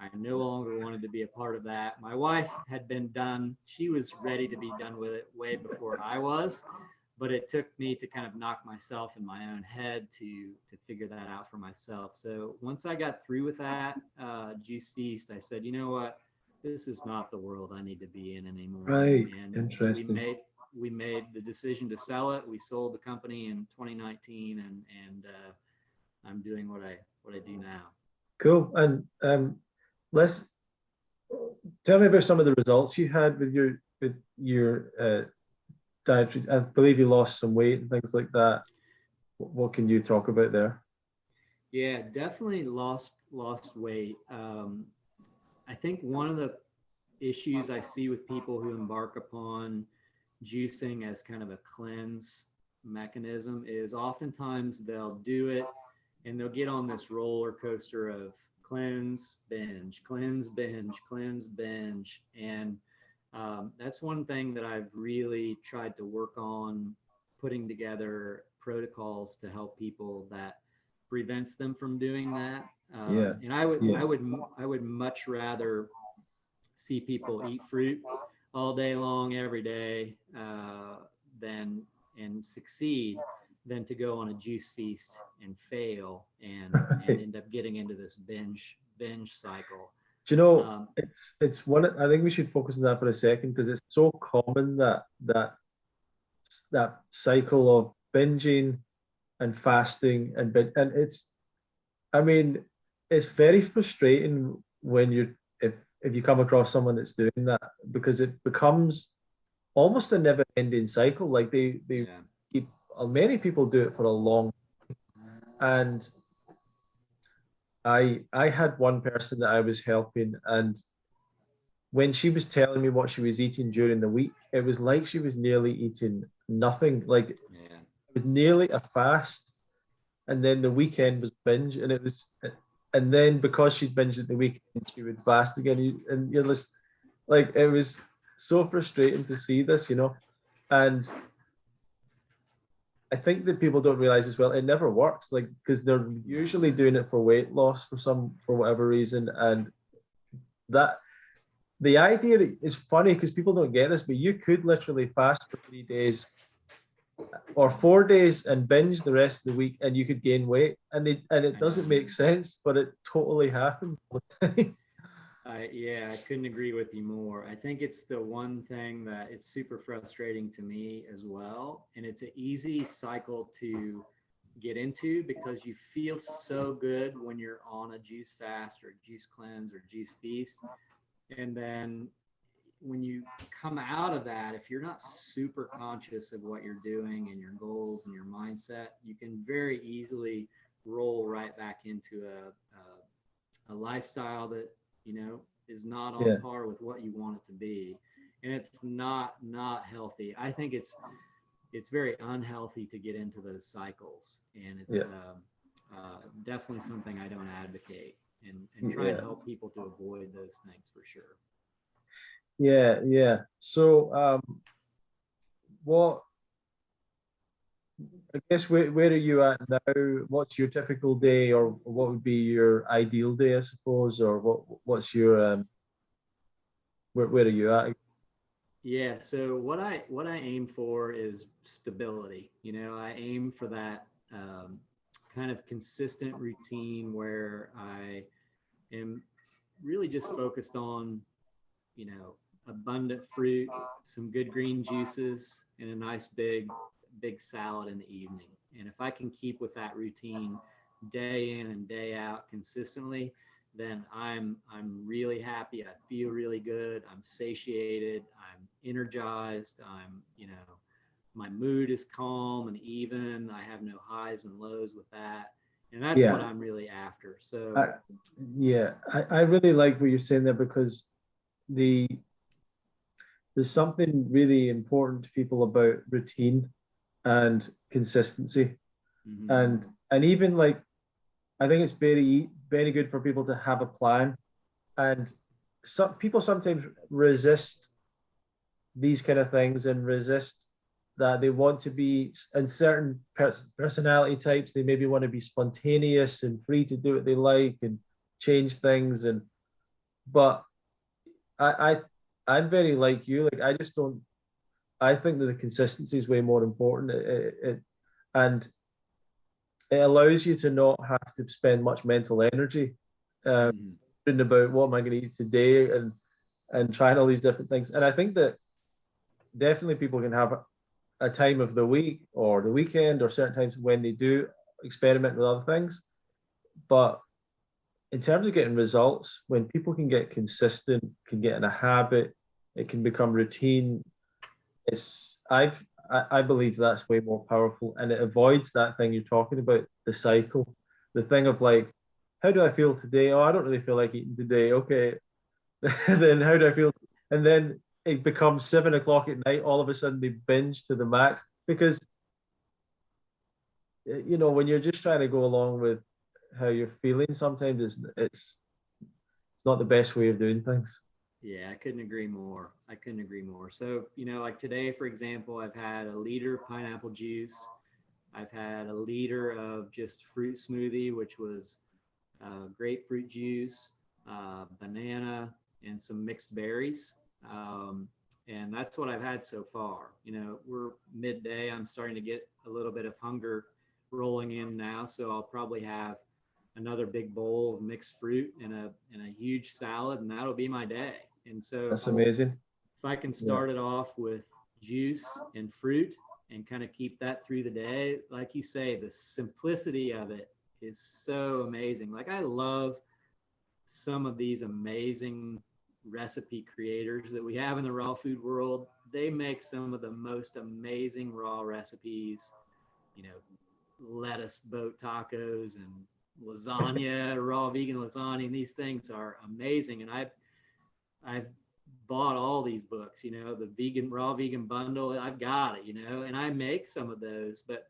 I no longer wanted to be a part of that. My wife had been done. She was ready to be done with it way before I was, but it took me to kind of knock myself in my own head to figure that out for myself. So once I got through with that juice feast, I said, you know what? This is not the world I need to be in anymore. Right. And Interesting. we made the decision to sell it. We sold the company in 2019, and I'm doing what I do now. Cool. And let's tell me about some of the results you had with your dietary. I believe you lost some weight and things like that. What can you talk about there? Yeah, definitely lost weight. I think one of the issues I see with people who embark upon juicing as kind of a cleanse mechanism is oftentimes they'll do it and they'll get on this roller coaster of cleanse, binge, cleanse, binge, cleanse, binge. And that's one thing that I've really tried to work on, putting together protocols to help people that prevents them from doing that. Yeah. And I would Yeah. I would I would much rather see people eat fruit all day long every day than and succeed than to go on a juice feast and fail and Right. end up getting into this binge cycle. Do you know, Um, it's one. I think we should focus on that for a second because it's so common that cycle of binging and fasting and it's. I mean, it's very frustrating when you if you come across someone that's doing that because it becomes almost a never-ending cycle. Like they yeah, keep many people do it for a long and I had one person that I was helping and when she was telling me what she was eating during the week, it was like she was nearly eating nothing. Like it yeah, was nearly a fast, and then the weekend was binge, and it was, and then because she'd binged at the weekend, she would fast again, and you're just like it was so frustrating to see this, and I think that people don't realize as well, it never works, like because they're no, usually doing it for weight loss for whatever reason, and that the idea is funny because people don't get this, but you could literally fast for 3 days or 4 days and binge the rest of the week, and you could gain weight, and it I know. doesn't make sense, but it totally happens all the time. Yeah, I couldn't agree with you more. I think it's the one thing that it's super frustrating to me as well. And it's an easy cycle to get into because you feel so good when you're on a juice fast or juice cleanse or juice feast. And then when you come out of that, if you're not super conscious of what you're doing and your goals and your mindset, you can very easily roll right back into a lifestyle that is not on Yeah, par with what you want it to be, and it's not healthy. I think it's very unhealthy to get into those cycles, and it's yeah, definitely something I don't advocate, and try and yeah. help people to avoid those things for sure. Yeah. So, what I guess where are you at now? What's your typical day, or what would be your ideal day, I suppose, or what's your where are you at? Yeah, so what I aim for is stability. You know, I aim for that kind of consistent routine where I am really just focused on, you know, abundant fruit, some good green juices, and a nice big salad in the evening. And if I can keep with that routine day in and day out consistently, then I'm really happy. I feel really good. I'm satiated. I'm energized. I'm, you know, my mood is calm and even. I have no highs and lows with that. And that's what Yeah, I'm really after. So, I, I really like what you're saying there, because the there's something really important to people about routine and consistency, mhm. and even like I think it's very good for people to have a plan, and some people sometimes resist these kind of things and resist that. They want to be in certain personality types. They maybe want to be spontaneous and free to do what they like and change things. And but I I'm very like you. Like I just don't. I think that the consistency is way more important. And it allows you to not have to spend much mental energy Mhm. about what am I going to eat today, and trying all these different things. And I think that definitely people can have a time of the week or the weekend or certain times when they do experiment with other things. But in terms of getting results, when people can get consistent, can get in a habit, it can become routine. It's I believe that's way more powerful, and it avoids that thing you're talking about, the cycle, the thing of like, how do I feel today? Oh, I don't really feel like eating today. Okay, then how do I feel? And then it becomes 7 o'clock at night. All of a sudden, they binge to the max because when you're just trying to go along with how you're feeling, sometimes it's not the best way of doing things. Yeah, I couldn't agree more. I couldn't agree more. So, you know, like today, for example, I've had a liter of pineapple juice. I've had a liter of just fruit smoothie, which was grapefruit juice, banana, and some mixed berries. And that's what I've had so far. You know, we're midday. I'm starting to get a little bit of hunger rolling in now. So I'll probably have another big bowl of mixed fruit and a huge salad, and that'll be my day. And so That's amazing. if I can Yeah, start it off with juice and fruit and kind of keep that through the day, like you say, the simplicity of it is so amazing. Like I love some of these amazing recipe creators that we have in the raw food world. They make some of the most amazing raw recipes, you know, lettuce boat tacos and lasagna, raw vegan lasagna. And these things are amazing. And I've bought all these books, you know, the vegan raw vegan bundle. I've got it, you know, and I make some of those, but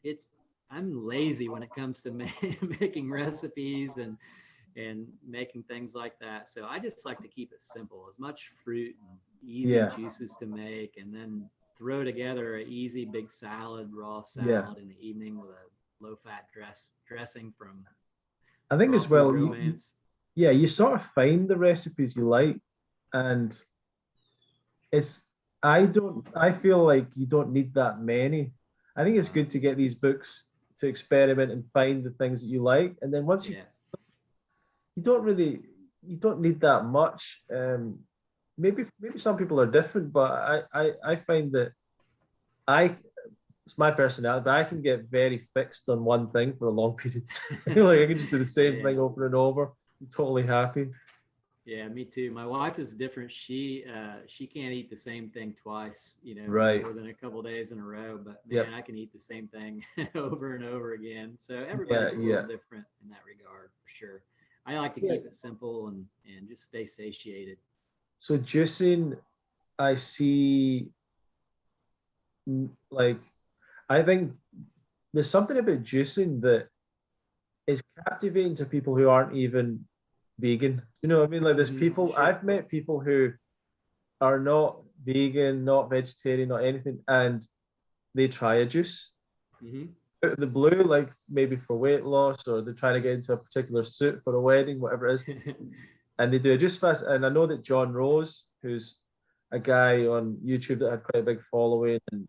it's I'm lazy when it comes to making recipes and making things like that. So I just like to keep it simple, as much fruit and easy yeah, juices to make, and then throw together a easy big salad, raw yeah. salad in the evening with a low fat dressing from I think Raw as Food well, Romance. yeah, you sort of find the recipes you like, and it's I feel like you don't need that many. I think it's good to get these books to experiment and find the things that you like, and then once Yeah, you don't really you don't need that much. Maybe some people are different, but I find that I it's my personality, but I can get very fixed on one thing for a long period of time. Like I can just do the same yeah. thing over and over. I'm totally happy. Yeah, me too. My wife is different. She can't eat the same thing twice, you know, Right. more than a couple days in a row. But man, Yep. I can eat the same thing over and over again. So Yeah. everybody's a little Yeah. different in that regard, for sure. I like to Yeah. keep it simple and just stay satiated. So juicing, I see like I think there's something about juicing that is captivating to people who aren't even vegan. You know what I mean? Like there's Hmm, people sure. I've met people who are not vegan, not vegetarian, not anything, and they try a juice Hmm. out of the blue, like maybe for weight loss, or they're trying to get into a particular suit for a wedding, whatever it is, and they do a juice fast. And I know that John Rose, who's a guy on YouTube that had quite a big following and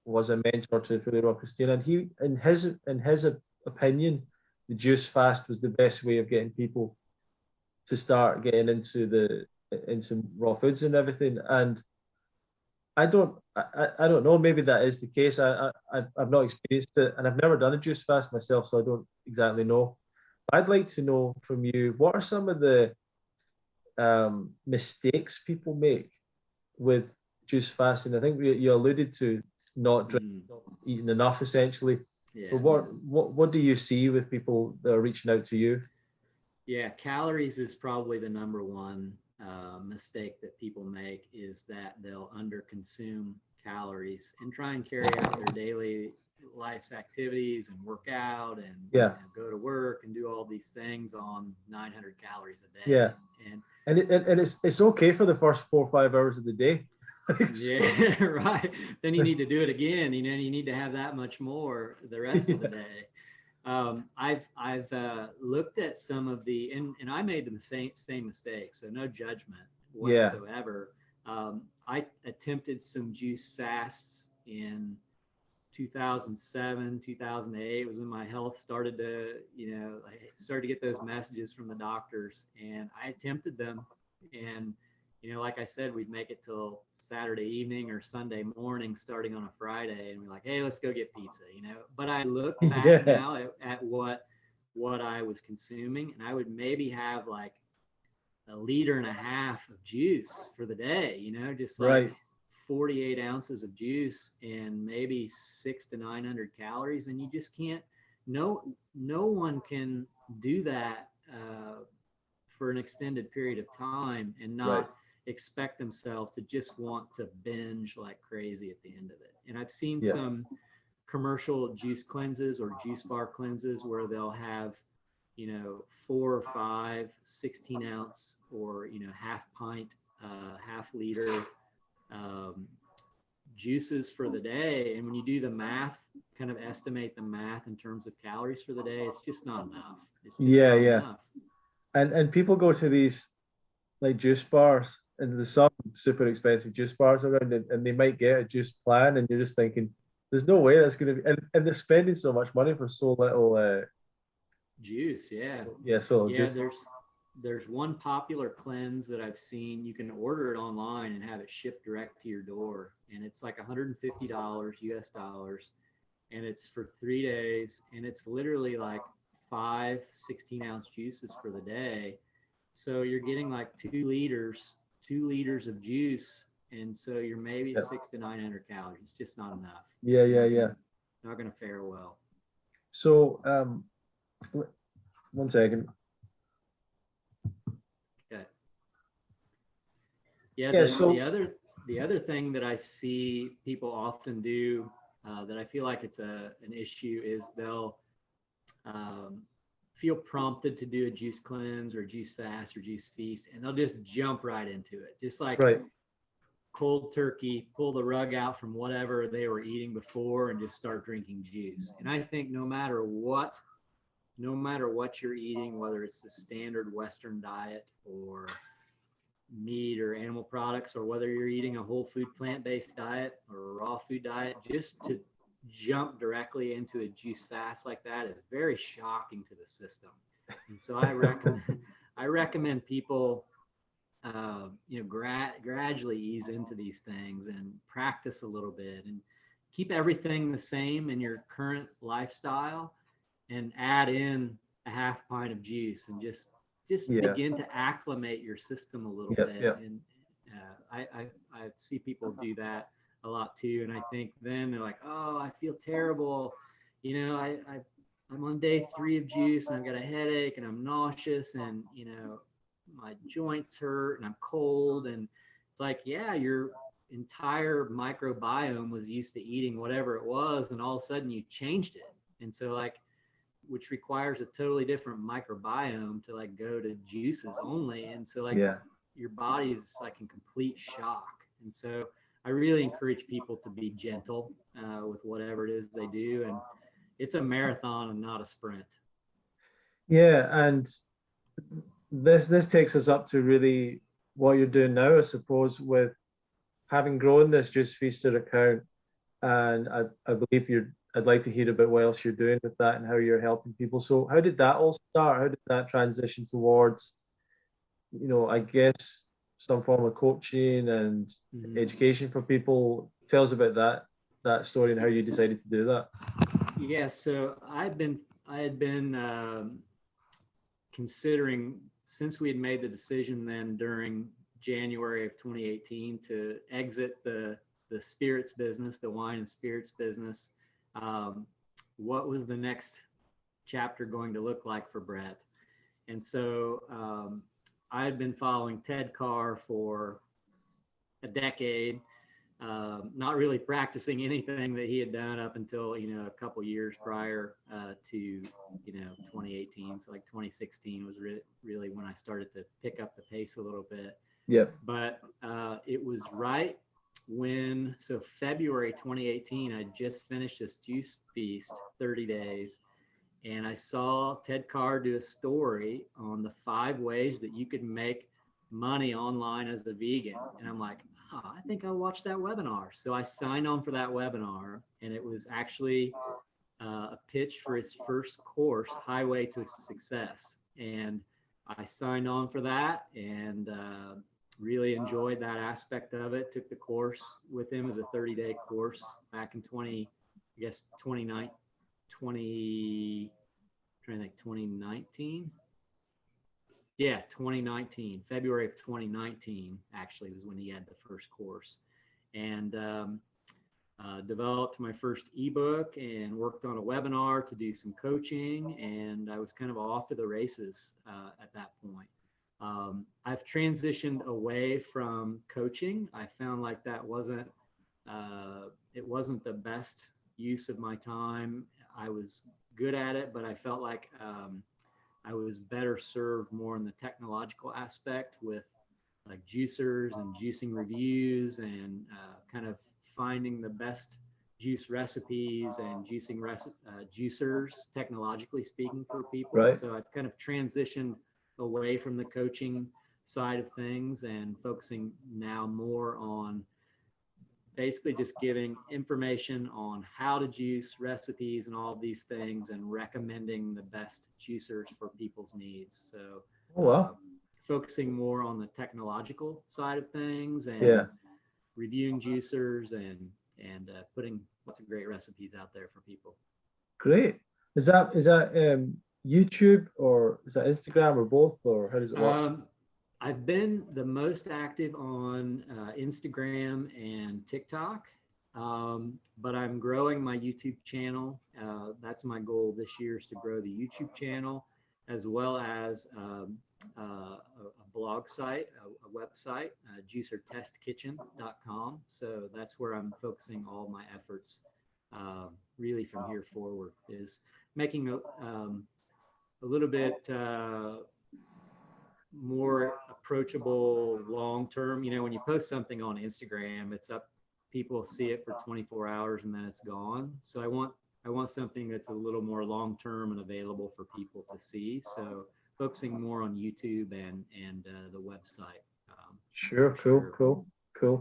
was a mentor to Julio Christina, and he, in his opinion, the juice fast was the best way of getting people to start getting into raw foods and everything. And I don't know. Maybe that is the case. I've not experienced it, and I've never done a juice fast myself, so I don't exactly know. I'd like to know from you, what are some of the mistakes people make with juice fasting? I think you alluded to not drinking, Mm. not eating enough, essentially. But Yeah. what do you see with people that are reaching out to you? Yeah, calories is probably the number one mistake that people make, is that they'll underconsume calories and try and carry out their daily life's activities and work out and Yeah, go to work and do all these things on 900 calories a day. yeah, And and it's okay for the first 4 or 5 hours of the day. So, yeah, right. Then you need to do it again. You need to have that much more the rest of the yeah, day. I've looked at some of the, and I made the same mistake, so no judgment yeah, whatsoever. I attempted some juice fasts in 2007, 2008 was when my health started to, I started to get those messages from the doctors, and I attempted them. And, like I said, we'd make it till Saturday evening or Sunday morning, starting on a Friday. And we're like, hey, let's go get pizza. But I look back yeah, now at what I was consuming, and I would maybe have like a liter and a half of juice for the day, just like right, 48 ounces of juice and maybe 600 to 900 calories. And you just can't, no one can do that for an extended period of time and right, not expect themselves to just want to binge like crazy at the end of it. And I've seen yeah, some commercial juice cleanses or juice bar cleanses where they'll have 4 or 5 16-ounce or half pint, half liter um, juices for the day. And when you do the math, kind of estimate the math in terms of calories for the day, it's just not enough. It's just yeah, not yeah. enough. And people go to these like juice bars, and there's some super expensive juice bars around, and they might get a juice plan, and you're just thinking, there's no way that's going to be, and they're spending so much money for so little, Juice, yeah. yeah, so little Yeah, juice. there's one popular cleanse that I've seen. You can order it online and have it shipped direct to your door, and it's like $150 US dollars, and it's for 3 days, and it's literally like 5 16-ounce juices for the day. So you're getting like 2 liters of juice, and so you're maybe Yeah, 600 to 900 calories. It's just not enough. yeah, yeah, Not yeah. gonna not gonna fare well. So, one second. Okay. Yeah, Yeah, the other thing that I see people often do, that I feel like it's an issue, is they'll um, feel prompted to do a juice cleanse or juice fast or juice feast, and they'll just jump right into it, just like right. cold turkey, pull the rug out from whatever they were eating before and just start drinking juice. And I think no matter what you're eating, whether it's the standard Western diet or meat or animal products, or whether you're eating a whole food plant-based diet or a raw food diet, just to jump directly into a juice fast like that is very shocking to the system. And so I recommend people gradually ease into these things and practice a little bit and keep everything the same in your current lifestyle, and add in a half pint of juice, and just Yeah, begin to acclimate your system a little yeah, bit. yeah, And I see people do that a lot too. And I think then they're like, oh, I feel terrible. I'm on day 3 of juice and I've got a headache and I'm nauseous, and my joints hurt and I'm cold. And it's like, yeah, your entire microbiome was used to eating whatever it was, and all of a sudden you changed it. And so, like, which requires a totally different microbiome to like go to juices only. And so, like, yeah, your body is like in complete shock. And so I really encourage people to be gentle with whatever it is they do. And it's a marathon and not a sprint. Yeah, and this takes us up to really what you're doing now, I suppose, with having grown this Juice Feaster account. And I believe I'd like to hear about what else you're doing with that and how you're helping people. So how did that all start? How did that transition towards, I guess some form of coaching and education for people? Tell us about that story and how you decided to do that. Yeah, so I had been considering, since we had made the decision then during January of 2018 to exit the spirits business, the wine and spirits business, what was the next chapter going to look like for Brett? And so I had been following Ted Carr for a decade, not really practicing anything that he had done up until, a couple years prior to, 2018. So like 2016 was really when I started to pick up the pace a little bit. Yeah. But it was right when, so February 2018, I just finished this Juice Feast 30 days. And I saw Ted Carr do a story on the 5 ways that you could make money online as a vegan. And I'm like, I think I'll watch that webinar. So I signed on for that webinar, and it was actually a pitch for his first course, Highway to Success. And I signed on for that and really enjoyed that aspect of it. Took the course with him as a 30-day course back in 2019. Yeah, 2019, February of 2019 actually was when he had the first course, and developed my first ebook and worked on a webinar to do some coaching, and I was kind of off to the races at that point. I've transitioned away from coaching. I found like that wasn't the best use of my time. I was good at it, but I felt like I was better served more in the technological aspect with like juicers and juicing reviews and kind of finding the best juice recipes and juicers, technologically speaking, for people. Right. So I've kind of transitioned away from the coaching side of things and focusing now more on basically just giving information on how to juice, recipes, and all of these things, and recommending the best juicers for people's needs. So focusing more on the technological side of things and reviewing juicers and putting lots of great recipes out there for people. Great. Is that YouTube, or is that Instagram, or both, or how does it work? I've been the most active on Instagram and TikTok, but I'm growing my YouTube channel. That's my goal this year, is to grow the YouTube channel, as well as a blog site, a website, juicertestkitchen.com. So that's where I'm focusing all my efforts really from here forward, is making a little bit more approachable long term. When you post something on Instagram, it's up, people see it for 24 hours and then it's gone. So I want something that's a little more long term and available for people to see. So focusing more on YouTube and the website. Sure. Cool.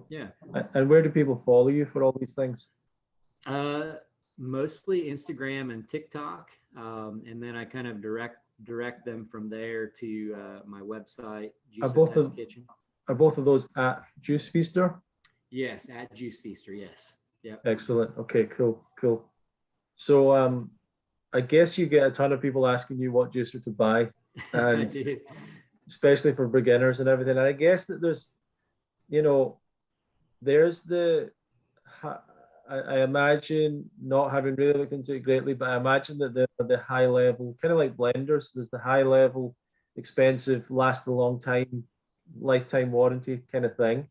Yeah. And where do people follow you for all these things? Mostly Instagram and TikTok, and then I kind of direct them from there to my website, Juicer Test Kitchen. Are both of those at Juice Feaster? Yes, at Juice Feaster. Yes. Yeah. Excellent. Okay. Cool. So I guess you get a ton of people asking you what juicer to buy, and I do. Especially for beginners and everything. And I guess that there's I imagine, not having really looked into it greatly, but I imagine that the high level, kind of like blenders, there's the high level, expensive, last a long time, lifetime warranty kind of thing.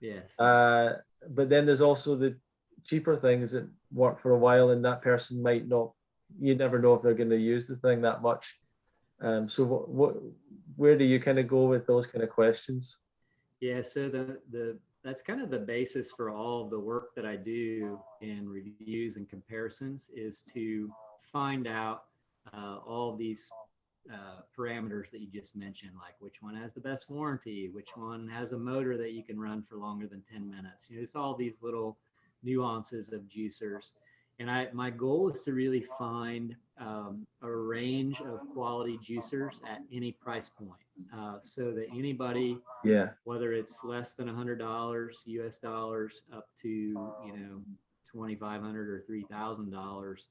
Yes. But then there's also the cheaper things that work for a while, and that person might not, you never know if they're going to use the thing that much. So where do you kind of go with those kind of questions? Yeah, so the that's kind of the basis for all of the work that I do in reviews and comparisons is to find out all these parameters that you just mentioned, like which one has the best warranty, which one has a motor that you can run for longer than 10 minutes. You know, it's all these little nuances of juicers. And my goal is to really find a range of quality juicers at any price point, so that anybody, Yeah. whether it's less than $100 US dollars up to, you know, 2,500 or $3,000,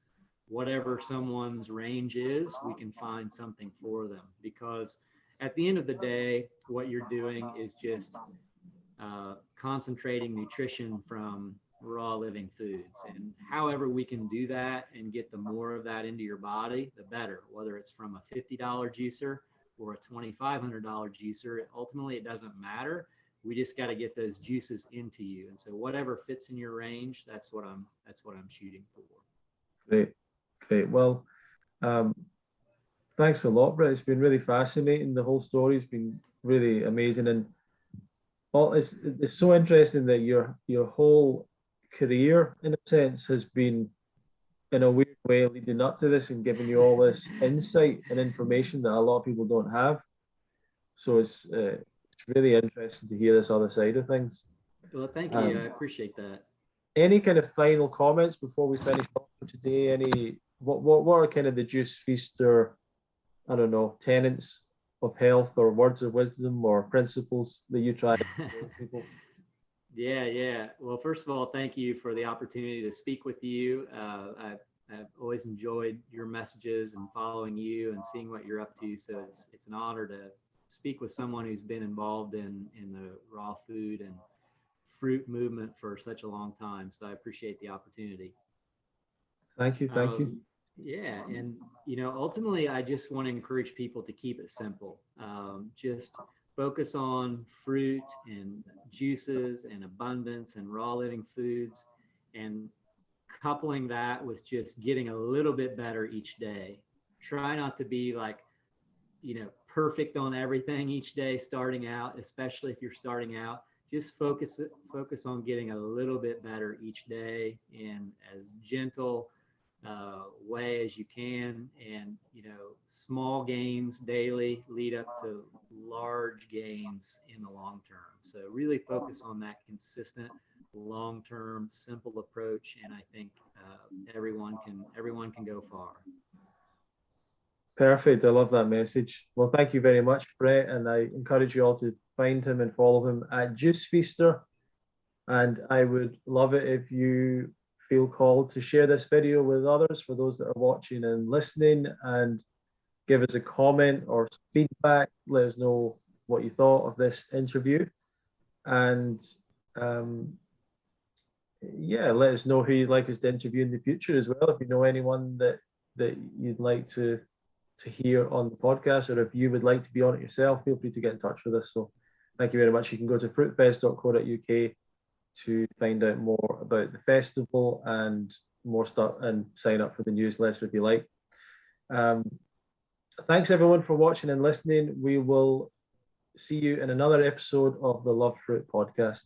whatever someone's range is, we can find something for them. Because at the end of the day, what you're doing is just concentrating nutrition from raw living foods. And however we can do that and get the more of that into your body, the better. Whether it's from a $50 juicer or a $2,500 juicer, ultimately it doesn't matter. We just got to get those juices into you. And so whatever fits in your range, that's what I'm shooting for. Great. Great. Well, um, thanks a lot, Brett. It's been really fascinating. The whole story's been really amazing, and it's so interesting that your whole career, in a sense, has been in a weird way leading up to this and giving you all this insight and information that a lot of people don't have. So it's really interesting to hear this other side of things. Well, thank you. I appreciate that. Any kind of final comments before we finish off for today? What are kind of the Juice Feast, or I don't know, tenets of health or words of wisdom or principles that you try to people? Yeah. Well, first of all, thank you for the opportunity to speak with you. I've always enjoyed your messages and following you and seeing what you're up to. So it's an honor to speak with someone who's been involved in the raw food and fruit movement for such a long time. So I appreciate the opportunity. Thank you. Thank you. Yeah, and you know, ultimately, I just want to encourage people to keep it simple. Just focus on fruit and juices and abundance and raw living foods, and coupling that with just getting a little bit better each day. Try not to be like, you know, perfect on everything each day starting out, especially if you're starting out. Just focus on getting a little bit better each day in as gentle way as you can. And you know, small gains daily lead up to large gains in the long term. So really focus on that consistent long-term simple approach, and I think everyone can go far. Perfect. I love that message. Well, thank you very much, Brett. And I encourage you all to find him and follow him at Juice Feaster. And I would love it if you feel called to share this video with others, for those that are watching and listening, and give us a comment or feedback. Let us know what you thought of this interview. And yeah, let us know who you'd like us to interview in the future as well. If you know anyone that you'd like to hear on the podcast, or if you would like to be on it yourself, feel free to get in touch with us. So thank you very much. You can go to fruitfest.co.uk to find out more about the festival and more stuff, and sign up for the newsletter if you like. Thanks everyone for watching and listening. We will see you in another episode of the Love Fruit podcast.